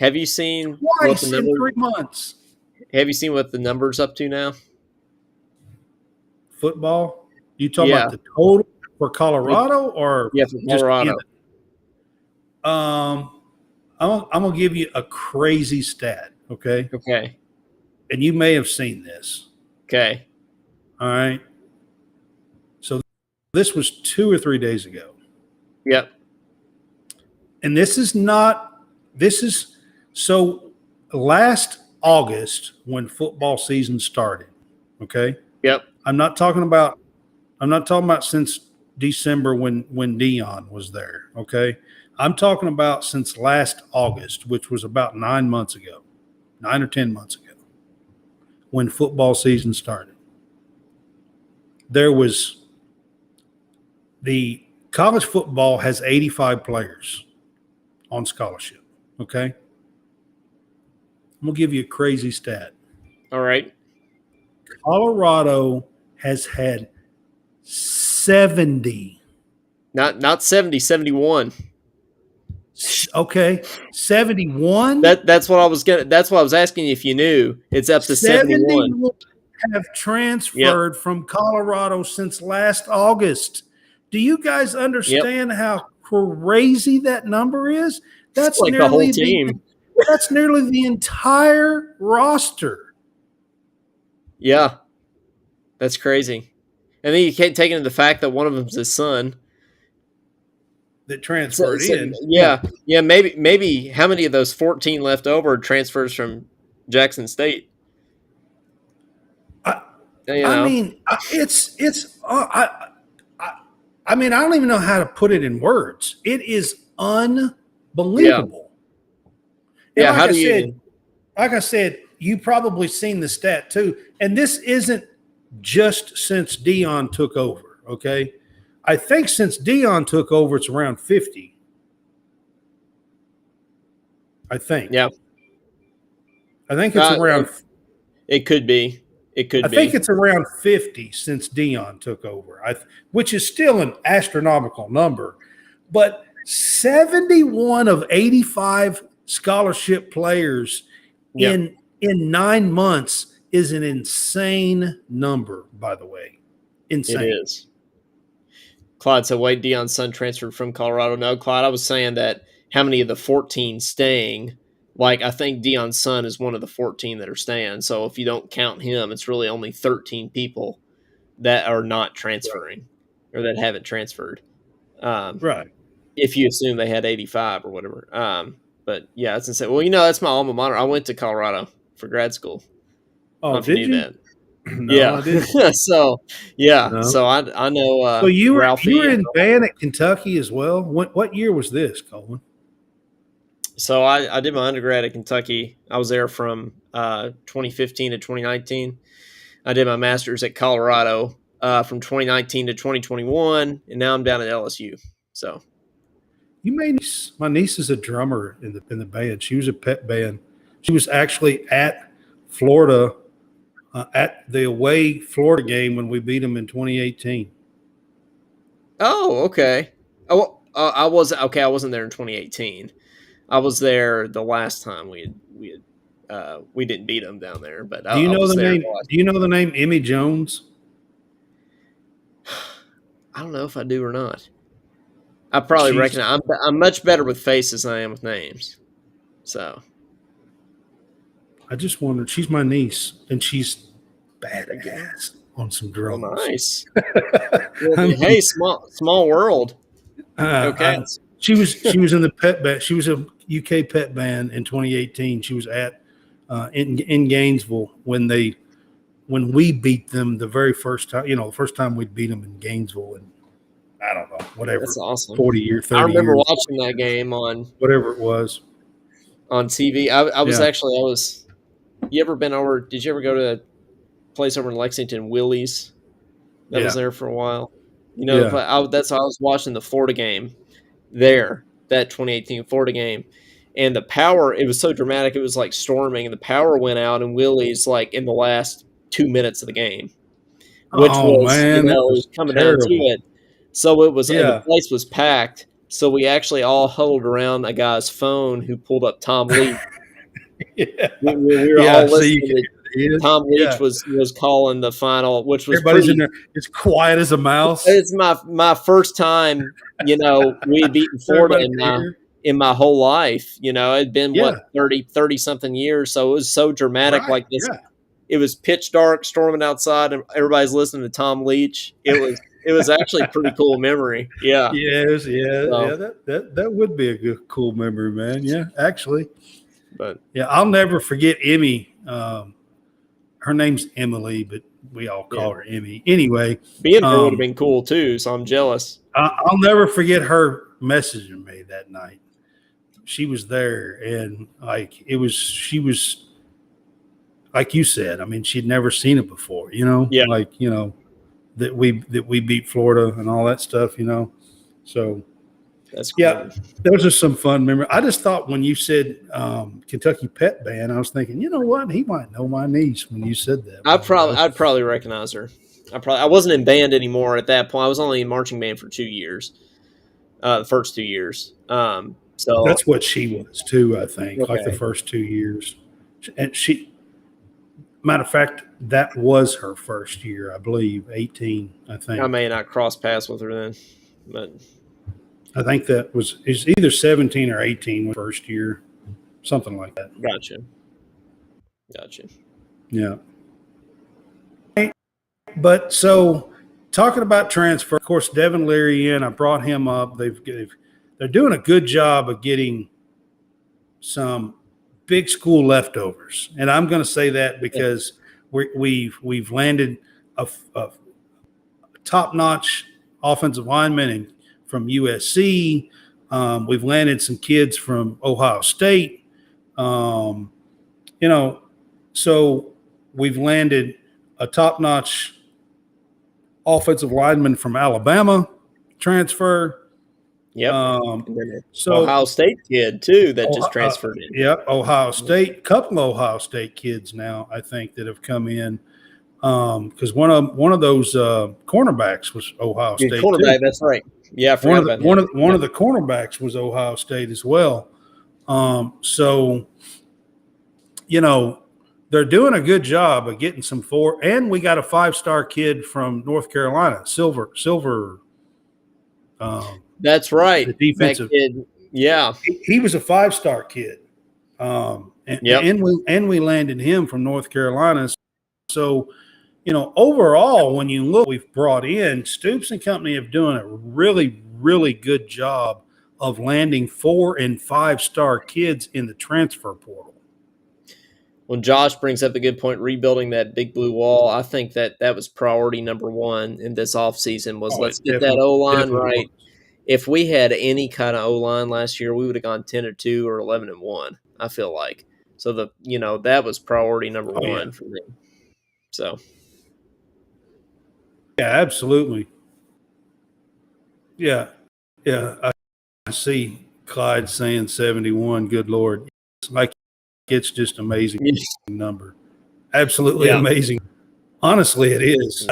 Speaker 2: Have you seen what the
Speaker 1: twice in
Speaker 2: number?
Speaker 1: 3 months.
Speaker 2: Have you seen what the numbers up to now?
Speaker 1: Football, you talking about
Speaker 2: Yeah,
Speaker 1: the total for
Speaker 2: it,
Speaker 1: Colorado or
Speaker 2: yeah, for
Speaker 1: just in
Speaker 2: Colorado.
Speaker 1: it? I'm gonna give you a crazy stat, okay?
Speaker 2: Okay,
Speaker 1: And you may have seen this.
Speaker 2: okay,
Speaker 1: All right. So this was 2 or 3 days ago.
Speaker 2: yep,
Speaker 1: And this is not, this is, so last August when football season started, okay?
Speaker 2: yep,
Speaker 1: I'm not talking about, I'm not talking about since December when Dion was there, okay? I'm talking about since last August, which was about 9 months ago, 9 or 10 months ago, when football season started. There was the college football has 85 players on scholarship. Okay. I'm going to give you a crazy stat.
Speaker 2: all right.
Speaker 1: Colorado has had 70.
Speaker 2: Not 70, 71.
Speaker 1: Okay. 71.
Speaker 2: That's what I was gonna. That's what I was asking you if you knew. It's up to 71.
Speaker 1: 71 have
Speaker 2: Yep,
Speaker 1: transferred from Colorado since last August. Do you guys
Speaker 2: yep.
Speaker 1: understand how crazy that number is?
Speaker 2: It's
Speaker 1: That's
Speaker 2: like the whole
Speaker 1: nearly the
Speaker 2: team.
Speaker 1: that's nearly the entire roster
Speaker 2: Yeah, that's crazy. And then you can't take into the fact that one of them's his son.
Speaker 1: that transferred in. Yeah.
Speaker 2: Yeah, yeah. Maybe how many of those 14 left over transfers from Jackson State?
Speaker 1: I,
Speaker 2: You
Speaker 1: I
Speaker 2: know.
Speaker 1: mean, I mean, I don't even know how to put it in words. It is
Speaker 2: Yeah,
Speaker 1: unbelievable. And
Speaker 2: yeah. How do you even?
Speaker 1: like I said, you probably seen the stat too. And this isn't just since Dion took over. Okay, I think since Dion took over, it's around 50. I think.
Speaker 2: Yeah,
Speaker 1: I think it's around.
Speaker 2: it could be. It
Speaker 1: I
Speaker 2: could
Speaker 1: think
Speaker 2: be.
Speaker 1: it's around 50 since Dion took over, which is still an astronomical number. But 71 of 85 scholarship players
Speaker 2: Yeah,
Speaker 1: in 9 months is an insane number, by the way.
Speaker 2: it
Speaker 1: Insane.
Speaker 2: is. Clyde said, "Wait, Dion's son transferred from Colorado." No, Clyde, I was saying that how many of the 14 staying? Like, I think Dion's son is one of the 14 that are staying. So if you don't count him, it's really only 13 people that are not
Speaker 1: Right.
Speaker 2: transferring or that haven't transferred. Um,
Speaker 1: Right.
Speaker 2: if you assume they had 85 or whatever. But yeah, that's insane. Well, that's my alma mater. I went to Colorado for grad school. I don't know
Speaker 1: Oh,
Speaker 2: if you
Speaker 1: did
Speaker 2: knew
Speaker 1: you?
Speaker 2: that.
Speaker 1: No,
Speaker 2: Yeah.
Speaker 1: I didn't.
Speaker 2: So yeah.
Speaker 1: No.
Speaker 2: So I know
Speaker 1: So you were
Speaker 2: Ralphie.
Speaker 1: in band at Kentucky as well. What year was this, Coleman?
Speaker 2: So I did my undergrad at Kentucky. I was there from 2015 to 2019. I did my master's at Colorado from 2019 to 2021, and now I'm down at LSU. So
Speaker 1: You may my niece is a drummer in the band. She was a pet band. She was actually at Florida at the away Florida game when we beat them in 2018.
Speaker 2: Oh, okay. Oh, I was okay. I wasn't there in 2018. I was there the last time we didn't beat them down there, but
Speaker 1: Do you
Speaker 2: I
Speaker 1: know
Speaker 2: was
Speaker 1: the
Speaker 2: there.
Speaker 1: name? Do you know the name Emmy Jones?
Speaker 2: I don't know if I do or not. I probably
Speaker 1: She's.
Speaker 2: reckon I'm much better with faces than I am with names. So
Speaker 1: I just wondered. She's my niece, and she's
Speaker 2: okay.
Speaker 1: badass on some
Speaker 2: Well,
Speaker 1: drums.
Speaker 2: nice. Well,
Speaker 1: I mean,
Speaker 2: hey, small world. Go
Speaker 1: uh,
Speaker 2: Cats.
Speaker 1: she was in the pet band. She was a UK pet band in 2018. She was at in Gainesville when we beat them the very first time. You know, the first time we beat them in Gainesville, and I don't know, whatever,
Speaker 2: That's awesome.
Speaker 1: 40 years,
Speaker 2: I
Speaker 1: 30
Speaker 2: remember
Speaker 1: years,
Speaker 2: watching that game
Speaker 1: whatever it was.
Speaker 2: on TV. I was
Speaker 1: Yeah,
Speaker 2: actually I was. You ever been over? Did you ever go to a place over in Lexington, Willie's? That was
Speaker 1: yeah,
Speaker 2: there for a while. You know,
Speaker 1: yeah.
Speaker 2: that's how I was watching the Florida game there, that 2018 Florida game. And the power, it was so dramatic. It was like storming, and the power went out in Willie's like in the last 2 minutes of the game, which
Speaker 1: Oh
Speaker 2: was,
Speaker 1: man, that
Speaker 2: it was
Speaker 1: was
Speaker 2: coming down to
Speaker 1: terrible.
Speaker 2: it. So it was, and the
Speaker 1: Yeah,
Speaker 2: place was packed. So we actually all huddled around a guy's phone who pulled up Tom Leach.
Speaker 1: yeah,
Speaker 2: We were
Speaker 1: yeah.
Speaker 2: all
Speaker 1: So you
Speaker 2: listening
Speaker 1: can
Speaker 2: to
Speaker 1: hear it.
Speaker 2: Tom Leach
Speaker 1: Yeah,
Speaker 2: was calling the final, which was
Speaker 1: everybody's in
Speaker 2: pretty.
Speaker 1: there. It's quiet as a mouse.
Speaker 2: It's my first time. We had beaten Florida
Speaker 1: Everybody can hear.
Speaker 2: in my whole life. It'd been what
Speaker 1: Yeah,
Speaker 2: 30 something years, so it was so dramatic.
Speaker 1: right.
Speaker 2: Like this,
Speaker 1: Yeah,
Speaker 2: it was pitch dark, storming outside, and everybody's listening to Tom Leach. It was actually a pretty cool memory. Yeah.
Speaker 1: yes, yeah,
Speaker 2: So,
Speaker 1: yeah. That would be a good, cool memory, man. Yeah, actually,
Speaker 2: but
Speaker 1: yeah. I'll never forget Emmy. Her name's Emily, but we all
Speaker 2: yeah,
Speaker 1: call her Emmy. Anyway,
Speaker 2: being her would have been cool too. So I'm jealous.
Speaker 1: I'll never forget her messaging me that night. She was there, and like she was like you said. I mean, she'd never seen it before.
Speaker 2: Yeah,
Speaker 1: That we beat Florida and all that stuff. So
Speaker 2: that's
Speaker 1: yeah,
Speaker 2: cool.
Speaker 1: those are some fun memories. I just thought when you said Kentucky Pet Band, I was thinking, you know what, he might know my niece when you said that.
Speaker 2: I'd probably recognize her. I wasn't in band anymore at that point. I was only in marching band for 2 years. The first 2 years. So
Speaker 1: That's what she was too. I think like the
Speaker 2: okay,
Speaker 1: first 2 years, and matter of fact, that was her first year, I believe, 18. I
Speaker 2: I
Speaker 1: think.
Speaker 2: may not cross paths with her then, but
Speaker 1: I think that was it's either 17 or 18 first year, something like that.
Speaker 2: gotcha.
Speaker 1: Yeah. But so talking about transfer, of course, Devin Leary in. I brought him up. They're doing a good job of getting some big school leftovers, and I'm going to say that
Speaker 2: Yeah,
Speaker 1: because we've landed a top notch offensive lineman from USC. We've landed some kids from Ohio State. Um, you know, so we've landed a top notch offensive lineman from Alabama transfer.
Speaker 2: yep.
Speaker 1: Um,
Speaker 2: And then an
Speaker 1: so,
Speaker 2: Ohio State kid too that just transferred in.
Speaker 1: yeah, Ohio State, couple of Ohio State kids now, I think, that have come in because one of those cornerbacks was Ohio
Speaker 2: Your
Speaker 1: State too.
Speaker 2: cornerback, that's right. Yeah, I forgot about him.
Speaker 1: One of the cornerbacks was Ohio State as well. So they're doing a good job of getting some four, and we got a 5-star kid from North Carolina, Silver.
Speaker 2: That's right.
Speaker 1: The
Speaker 2: That
Speaker 1: defensive.
Speaker 2: kid. Yeah.
Speaker 1: He was a 5-star kid,
Speaker 2: Yep.
Speaker 1: and we landed him from North Carolina. So, overall, when you look, we've brought in Stoops and company have done a really, really good job of landing 4- and 5-star kids in the transfer portal.
Speaker 2: When Josh brings up a good point, rebuilding that big blue wall, I think that was priority number one in this offseason was
Speaker 1: Oh,
Speaker 2: let's
Speaker 1: it
Speaker 2: get that O-line
Speaker 1: definitely
Speaker 2: right.
Speaker 1: was.
Speaker 2: If we had any kind of O-line last year, we would have gone 10-2 or 11-1, I feel like. So that was priority number
Speaker 1: Oh, yeah.
Speaker 2: one for me. So
Speaker 1: Yeah, absolutely. Yeah. Yeah. see Clyde saying 71. Good Lord. It's like it's just amazing number. Absolutely amazing. Honestly, it is.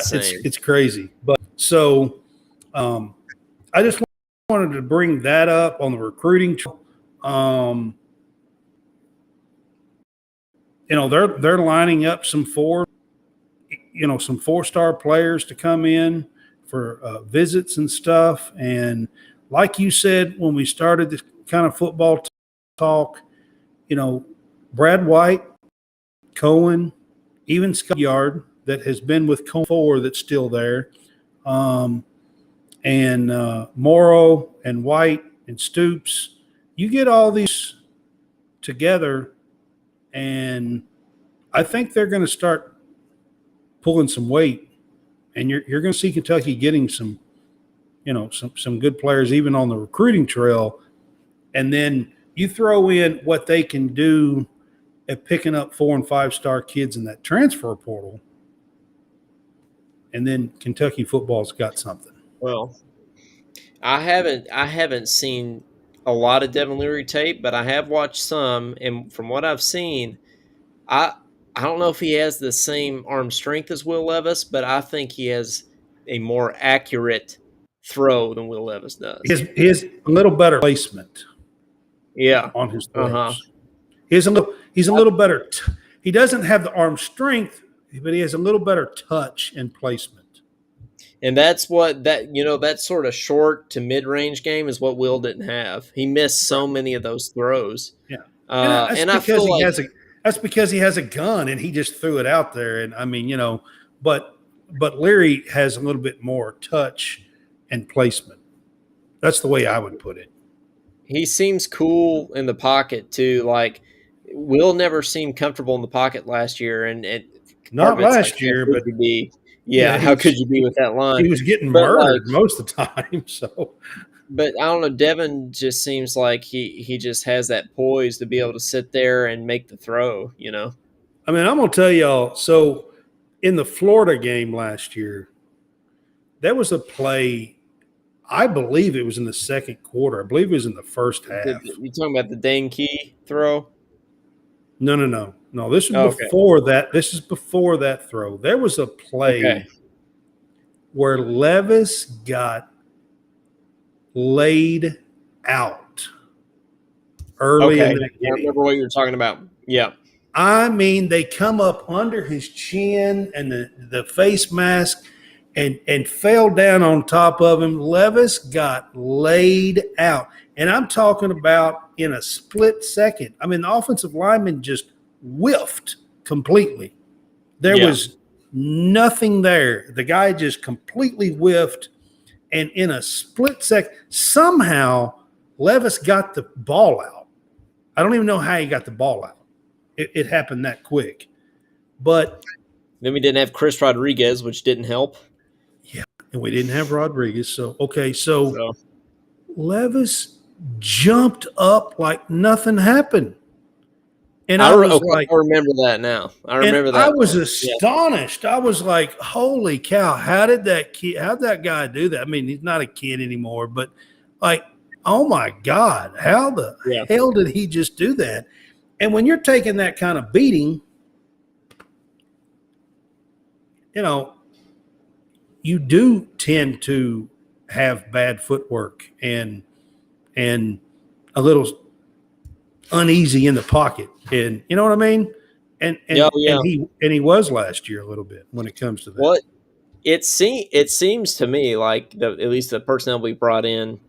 Speaker 1: It's crazy. But so I just wanted to bring that up on the recruiting. They're lining up some some 4-star players to come in for visits and stuff. And like you said, when we started this kind of football talk, Brad White, Cohen, even Scott Yard that has been with Cohen 4 that's still there, and Morrow and White and Stoops. You get all these together, and I think they're going to start pulling some weight, and you're going to see Kentucky getting some good players even on the recruiting trail. And then you throw in what they can do at picking up 4- and 5-star kids in that transfer portal, and then Kentucky football's got something.
Speaker 2: Well, I haven't seen a lot of Devin Leary tape, but I have watched some, and from what I've seen, I don't know if he has the same arm strength as Will Levis, but I think he has a more accurate throw than Will Levis does.
Speaker 1: He has a little better placement.
Speaker 2: Yeah,
Speaker 1: on his throws. He's a little better. He doesn't have the arm strength, but he has a little better touch and placement.
Speaker 2: And that's what that sort of short to mid-range game is what Will didn't have. He missed so many of those throws.
Speaker 1: Yeah,
Speaker 2: and I feel like
Speaker 1: that's because he has a gun and he just threw it out there. And I mean, but Leary has a little bit more touch and placement. That's the way I would put it.
Speaker 2: He seems cool in the pocket too. Like Will never seemed comfortable in the pocket last year, and
Speaker 1: not last year, but
Speaker 2: how could you be with that line?
Speaker 1: He was getting murdered most of the time. So,
Speaker 2: but I don't know. Devin just seems like he just has that poise to be able to sit there and make the throw.
Speaker 1: I mean, I'm gonna tell y'all. So, in the Florida game last year, there was a play. I believe it was in the second quarter. I believe it was in the first half.
Speaker 2: You talking about the Dane Key throw?
Speaker 1: No. This is before that. This is before that throw. There was a play where Levis got laid out early in the game.
Speaker 2: I remember what you were talking about. Yeah.
Speaker 1: I mean, they come up under his chin and the face mask and fell down on top of him. Levis got laid out. And I'm talking about in a split second. I mean, the offensive lineman just whiffed completely. There was nothing there. The guy just completely whiffed. And in a split second, somehow Levis got the ball out. I don't even know how he got the ball out. It happened that quick. But
Speaker 2: then we didn't have Chris Rodriguez, which didn't help.
Speaker 1: Yeah, and we didn't have Rodriguez. So Levis jumped up like nothing happened. And I
Speaker 2: remember that now.
Speaker 1: I was astonished. I was like, "Holy cow! How'd that guy do that?" I mean, he's not a kid anymore, but like, oh my God, how the hell did he just do that? And when you're taking that kind of beating, you do tend to have bad footwork and a little uneasy in the pocket, and you know what I mean. And he was last year a little bit when it comes to that.
Speaker 2: Well, it seems to me like at least the personnel we brought in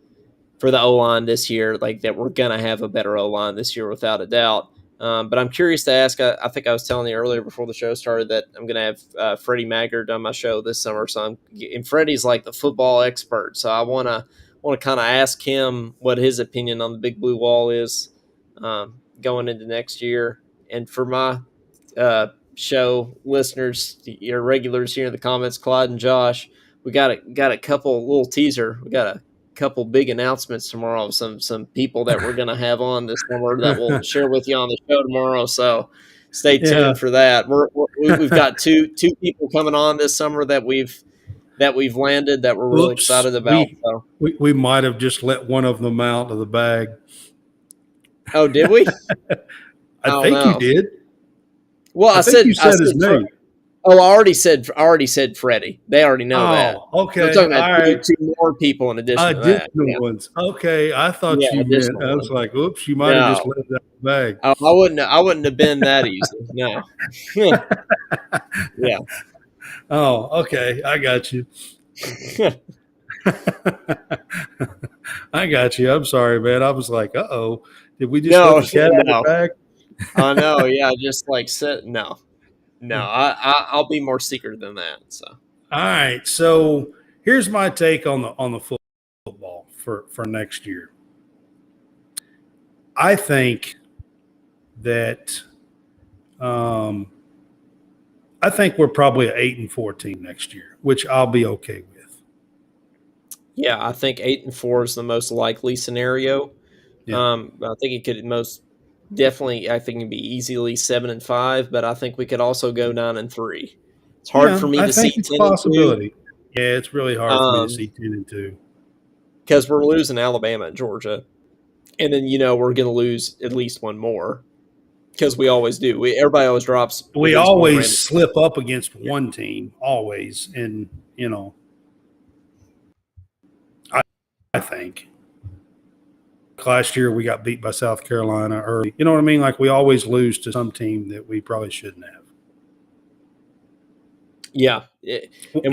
Speaker 2: for the O-line this year, like that we're gonna have a better O-line this year without a doubt. But I'm curious to ask. I think I was telling you earlier before the show started that I'm gonna have Freddie Maggard on my show this summer. So and Freddie's like the football expert, so I wanna kind of ask him what his opinion on the Big Blue Wall is going into next year. And for my show listeners, your regulars here in the comments, Clyde and Josh, we got a couple little teaser. We got a couple big announcements tomorrow of some people that we're going to have on this summer that we'll share with you on the show tomorrow. So stay tuned for that. We've got two people coming on this summer that we've that we've landed that we're really
Speaker 1: Oops,
Speaker 2: excited about. So.
Speaker 1: we might have just let one of them out of the bag.
Speaker 2: Oh, did we?
Speaker 1: I
Speaker 2: don't
Speaker 1: think you
Speaker 2: know.
Speaker 1: did.
Speaker 2: Well,
Speaker 1: I think you said his name.
Speaker 2: I already said Freddie. They already know that.
Speaker 1: Okay.
Speaker 2: I'm talking
Speaker 1: All
Speaker 2: about
Speaker 1: right.
Speaker 2: two more people in addition to that.
Speaker 1: Additional
Speaker 2: Yeah.
Speaker 1: ones. Okay. I thought
Speaker 2: Yeah,
Speaker 1: you meant,
Speaker 2: additional
Speaker 1: I was
Speaker 2: ones.
Speaker 1: like, oops, you might have just
Speaker 2: No.
Speaker 1: let it out of the bag.
Speaker 2: Oh, I wouldn't have been that easy. No. Yeah.
Speaker 1: Oh, okay. I got you. I got you. I'm sorry, man. I was like, uh-oh. Did we just let
Speaker 2: No,
Speaker 1: the cat out of
Speaker 2: no.
Speaker 1: the bag?
Speaker 2: I know. Yeah, just like said no. I'll be more secret than that. So.
Speaker 1: All right. So here's my take on the football for next year. I think that I think we're probably an 8-4 team next year, which I'll be okay with.
Speaker 2: Yeah, I think 8-4 is the most likely scenario.
Speaker 1: Yeah.
Speaker 2: I think it could most definitely. I think it'd be easily 7-5, but I think we could also go 9-3. It's hard for
Speaker 1: Yeah,
Speaker 2: me
Speaker 1: I
Speaker 2: to
Speaker 1: think
Speaker 2: see
Speaker 1: it's a
Speaker 2: 10-2.
Speaker 1: possibility. Yeah, it's really hard for me to see 10-2
Speaker 2: because we're losing Alabama and Georgia, and then we're going to lose at least one more because we always do. Everybody always drops at
Speaker 1: We
Speaker 2: least one
Speaker 1: always
Speaker 2: random.
Speaker 1: slip up against one team, always, and I think last year we got beat by South Carolina early. You know what I mean? Like we always lose to some team that we probably shouldn't have.
Speaker 2: Yeah, and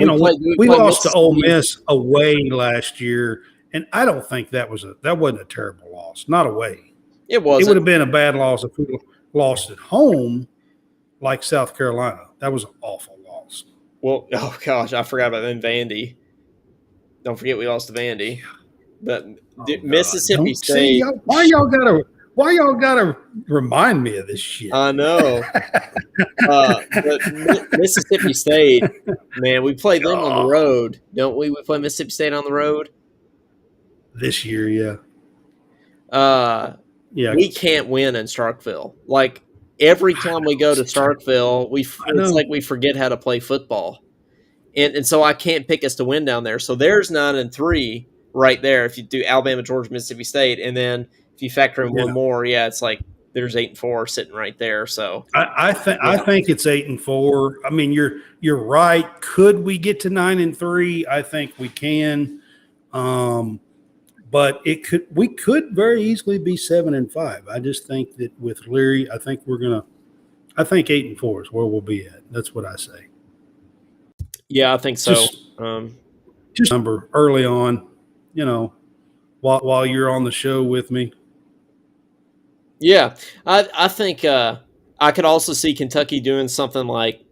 Speaker 1: we lost to Ole Miss away last year, and I don't think that wasn't a terrible loss. Not away.
Speaker 2: It wasn't.
Speaker 1: It would have been a bad loss if we lost at home, like South Carolina. That was an awful loss.
Speaker 2: Well, oh gosh, I forgot about them. Vandy. Don't forget we lost to Vandy, but Mississippi State.
Speaker 1: Why y'all gotta remind me of this shit?
Speaker 2: I know. But Mississippi State, man, we played them on the road, don't we? We play Mississippi State on the road
Speaker 1: this year, yeah.
Speaker 2: Yeah, we can't win in Starkville. Like every time we go to Starkville, it's like we forget how to play football, and so I can't pick us to win down there. So there's 9-3 right there. If you do Alabama, Georgia, Mississippi State, and then if you factor in one more, it's like there's 8-4 sitting right there. So
Speaker 1: I think it's 8-4. I mean, you're right. Could we get to 9-3? I think we can. But we could very easily be 7-5. I just think that with Leary, I think 8-4 is where we'll be at. That's what I say.
Speaker 2: Yeah, I think so.
Speaker 1: Just number early on, while you're on the show with me.
Speaker 2: Yeah, I think I could also see Kentucky doing something like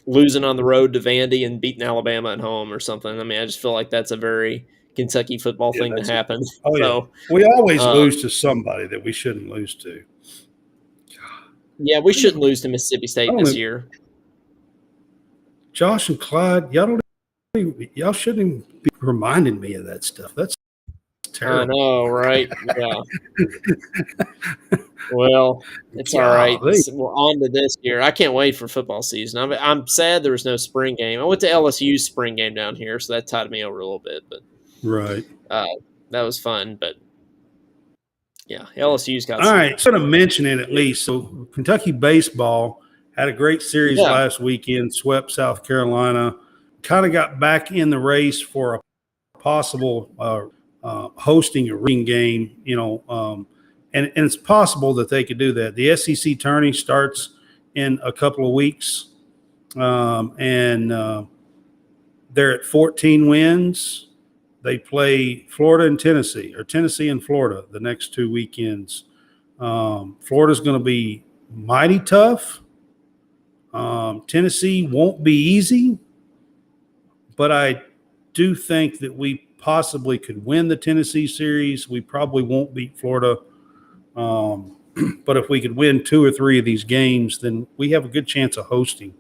Speaker 2: losing on the road to Vandy and beating Alabama at home or something. I mean, I just feel like that's a very Kentucky football thing to happen.
Speaker 1: We always lose to somebody that we shouldn't lose to.
Speaker 2: Yeah, we shouldn't lose to Mississippi State this year.
Speaker 1: Josh and Clyde, y'all shouldn't even be reminding me of that stuff. That's terrible.
Speaker 2: I know, right? Yeah. Well, it's all right. We're on to this year. I can't wait for football season. I'm sad there was no spring game. I went to LSU's spring game down here, so that tied me over a little bit. But
Speaker 1: right,
Speaker 2: that was fun. But yeah, LSU's got.
Speaker 1: All right, sort of mention it at least. So Kentucky baseball had a great series last weekend. Swept South Carolina. Kind of got back in the race for a possible hosting a ring game. And it's possible that they could do that. The SEC tourney starts in a couple of weeks, and they're at 14 wins. They play Florida and Tennessee, or Tennessee and Florida, the next 2 weekends. Florida's going to be mighty tough. Tennessee won't be easy, but I do think that we possibly could win the Tennessee series. We probably won't beat Florida. But if we could win 2 or 3 of these games, then we have a good chance of hosting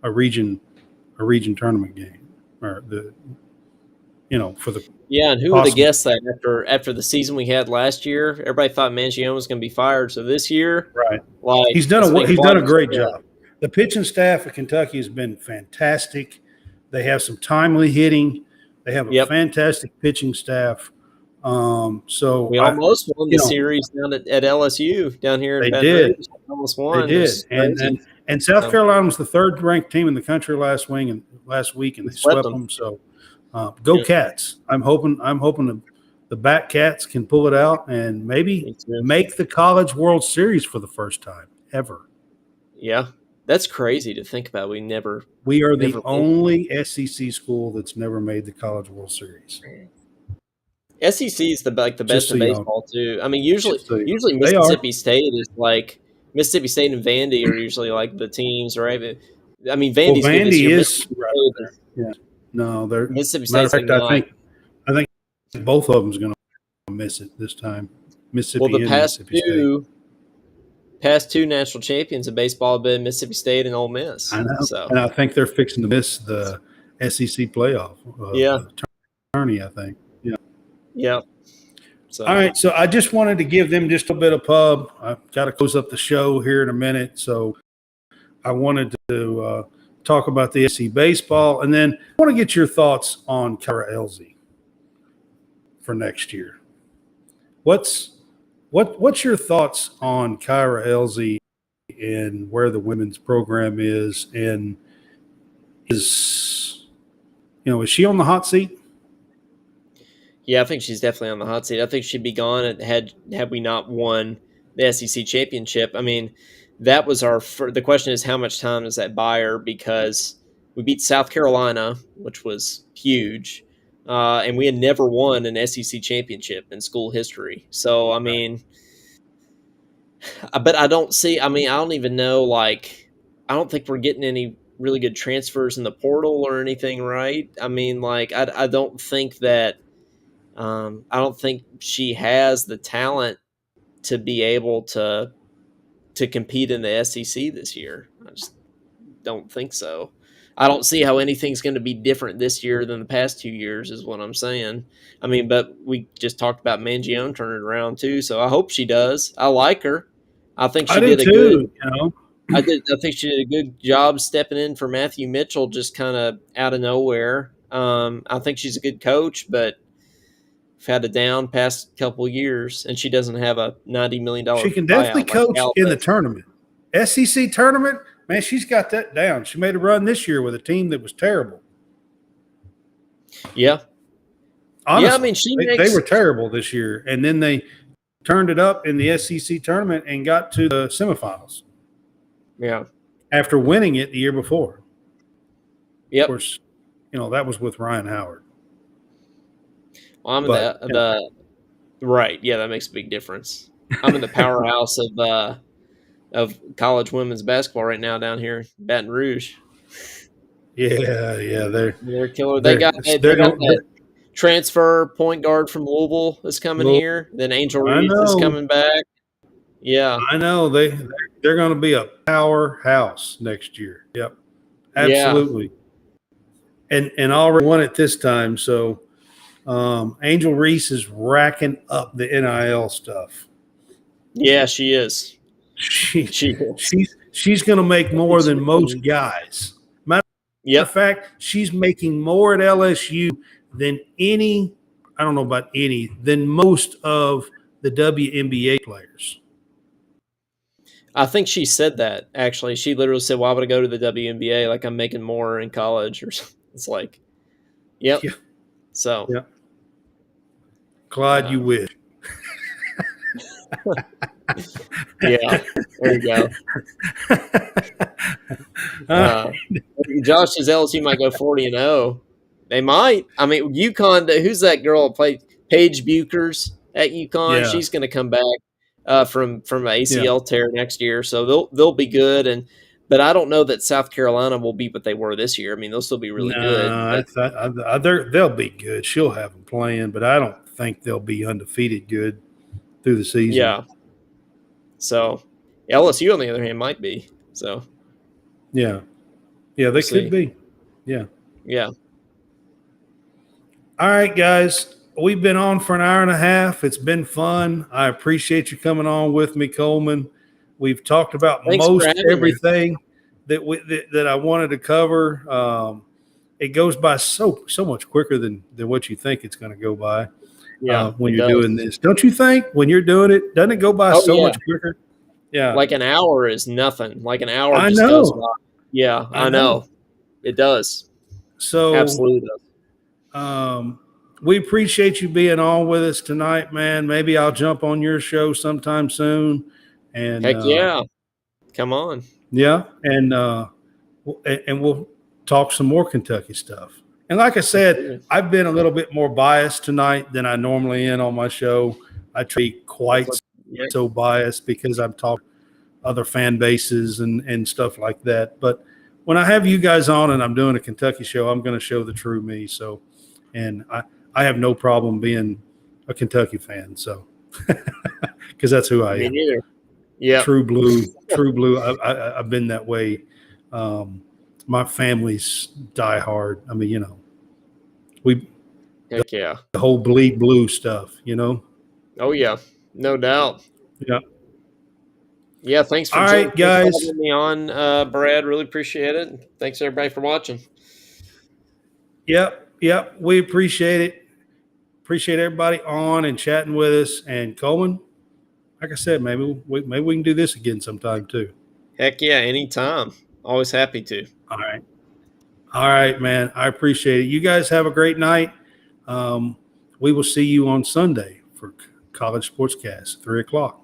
Speaker 1: a region tournament game, or for the.
Speaker 2: Yeah, and who would have guessed that after the season we had last year? Everybody thought Mangione was going to be fired. So this year,
Speaker 1: right?
Speaker 2: Like
Speaker 1: he's done a great job. The pitching staff at Kentucky has been fantastic. They have some timely hitting. They have a
Speaker 2: Yep.
Speaker 1: fantastic pitching staff. So
Speaker 2: We almost won the
Speaker 1: you know,
Speaker 2: series down at LSU down here in
Speaker 1: they
Speaker 2: Baton Rouge.
Speaker 1: did.
Speaker 2: Almost
Speaker 1: They
Speaker 2: won. It
Speaker 1: did.
Speaker 2: was crazy.
Speaker 1: And South Carolina was the third ranked team in the country last week, and
Speaker 2: We
Speaker 1: they swept them. So go Cats! I'm hoping the Bat Cats can pull it out and maybe make the College World Series for the first time ever.
Speaker 2: Yeah, that's crazy to think about.
Speaker 1: We are the only SEC school that's never made the College World Series.
Speaker 2: SEC is the best in baseball too. I mean, usually Mississippi State is like Mississippi State and Vandy are usually like the teams, right? I mean, Vandy's good this year.
Speaker 1: Is right there. Yeah. No, they're
Speaker 2: Mississippi State's
Speaker 1: fact, I think both of them's going to miss it this time. Mississippi and Mississippi State.
Speaker 2: Past two national champions of baseball have been Mississippi State and Ole Miss.
Speaker 1: I know, and I think they're fixing to miss the SEC playoff. Tourney, I think. Yeah.
Speaker 2: Yeah. So.
Speaker 1: All right, so I just wanted to give them just a bit of pub. I've got to close up the show here in a minute, so I wanted to talk about the SEC baseball, and then I want to get your thoughts on Kyra Elzy for next year. What's your thoughts on Kyra Elzy and where the women's program is, and is she on the hot seat?
Speaker 2: Yeah, I think she's definitely on the hot seat. I think she'd be gone had we not won the SEC championship. I mean, that was the question is how much time does that buy her, because we beat South Carolina, which was huge, and we had never won an SEC championship in school history. So, I mean, but I don't even know, I don't think we're getting any really good transfers in the portal or anything, right? I mean, I don't think that I don't think she has the talent to be able to compete in the SEC this year. I just don't think so. I don't see how anything's going to be different this year than the past 2 years is what I'm saying. I mean, but we just talked about Mangione turning it around too, so I hope she does. I like her. I think she did a good. I think she did a good job stepping in for Matthew Mitchell, just kind of out of nowhere. I think she's a good coach, but had a down past couple years, and she doesn't have a $90 million.
Speaker 1: She can definitely coach in the tournament. SEC tournament, man, she's got that down. She made a run this year with a team that was terrible.
Speaker 2: Yeah.
Speaker 1: Honestly, yeah, I mean, they were terrible this year, and then they turned it up in the SEC tournament and got to the semifinals.
Speaker 2: Yeah.
Speaker 1: After winning it the year before.
Speaker 2: Yep.
Speaker 1: Of course, that was with Ryan Howard.
Speaker 2: Well, I'm in right. Yeah, that makes a big difference. I'm in the powerhouse of college women's basketball right now down here in Baton Rouge.
Speaker 1: Yeah,
Speaker 2: they're killer. They got that transfer point guard from Louisville is coming here. Then Angel Reese is coming back. Yeah,
Speaker 1: I know they're going to be a powerhouse next year. Yep, absolutely. Yeah. And already won it this time, so. Angel Reese is racking up the NIL stuff.
Speaker 2: Yeah, she is.
Speaker 1: She's going to make more than most guys. Matter of fact, she's making more at LSU than than most of the WNBA players.
Speaker 2: I think she said that, actually. She literally said, why would I go to the WNBA? Like, I'm making more in college or something. It's like, yep. Yeah. So.
Speaker 1: Yep. Clyde, you wish.
Speaker 2: Yeah, there you go. Josh says LSU might go 40-0. They might. I mean, UConn. Who's that girl that played? Paige Buchers at UConn. Yeah. She's going to come back from an ACL tear next year, so they'll be good. But I don't know that South Carolina will be what they were this year. I mean, they'll still be really good.
Speaker 1: They'll be good. She'll have them playing, but I don't think they'll be undefeated good through the season.
Speaker 2: Yeah. So LSU, on the other hand, might be. So.
Speaker 1: Yeah, they could be. Yeah.
Speaker 2: Yeah.
Speaker 1: All right, guys. We've been on for an hour and a half. It's been fun. I appreciate you coming on with me, Coleman. We've talked about most everything that I wanted to cover. it goes by so much quicker than what you think it's going to go by
Speaker 2: Yeah,
Speaker 1: when
Speaker 2: it
Speaker 1: you're
Speaker 2: does.
Speaker 1: doing this. Don't you think when you're doing it, doesn't it go by
Speaker 2: Oh
Speaker 1: so
Speaker 2: yeah,
Speaker 1: much quicker? Yeah,
Speaker 2: like an hour is nothing. Like an hour
Speaker 1: I
Speaker 2: just goes by.
Speaker 1: know.
Speaker 2: Yeah,
Speaker 1: I
Speaker 2: I
Speaker 1: know.
Speaker 2: know. It does.
Speaker 1: So
Speaker 2: Absolutely does.
Speaker 1: we appreciate you being on with us tonight, man. Maybe I'll jump on your show sometime soon. And
Speaker 2: Heck yeah. Come on.
Speaker 1: yeah, and we'll talk some more Kentucky stuff. And like I said,
Speaker 2: Absolutely.
Speaker 1: I've been a little bit more biased tonight than I normally am on my show. I try to be quite
Speaker 2: Yeah.
Speaker 1: so biased because I'm talking other fan bases and stuff like that. But when I have you guys on and I'm doing a Kentucky show, I'm going to show the true me. So, and I have no problem being a Kentucky fan. So, because that's who I
Speaker 2: Me
Speaker 1: am.
Speaker 2: neither. Yeah.
Speaker 1: True blue, true blue. I've been that way. My family's die hard. I mean, we
Speaker 2: Heck yeah.
Speaker 1: the whole bleed blue stuff.
Speaker 2: Oh yeah. No doubt.
Speaker 1: Yeah.
Speaker 2: Yeah, thanks for
Speaker 1: All right, guys.
Speaker 2: having me on, Brad. Really appreciate it. Thanks everybody for watching.
Speaker 1: Yep. We appreciate it. Appreciate everybody on and chatting with us. And Coleman, like I said, maybe we can do this again sometime too.
Speaker 2: Heck yeah, anytime. Always happy to.
Speaker 1: All right, man. I appreciate it. You guys have a great night. We will see you on Sunday for College SportsCast, 3:00.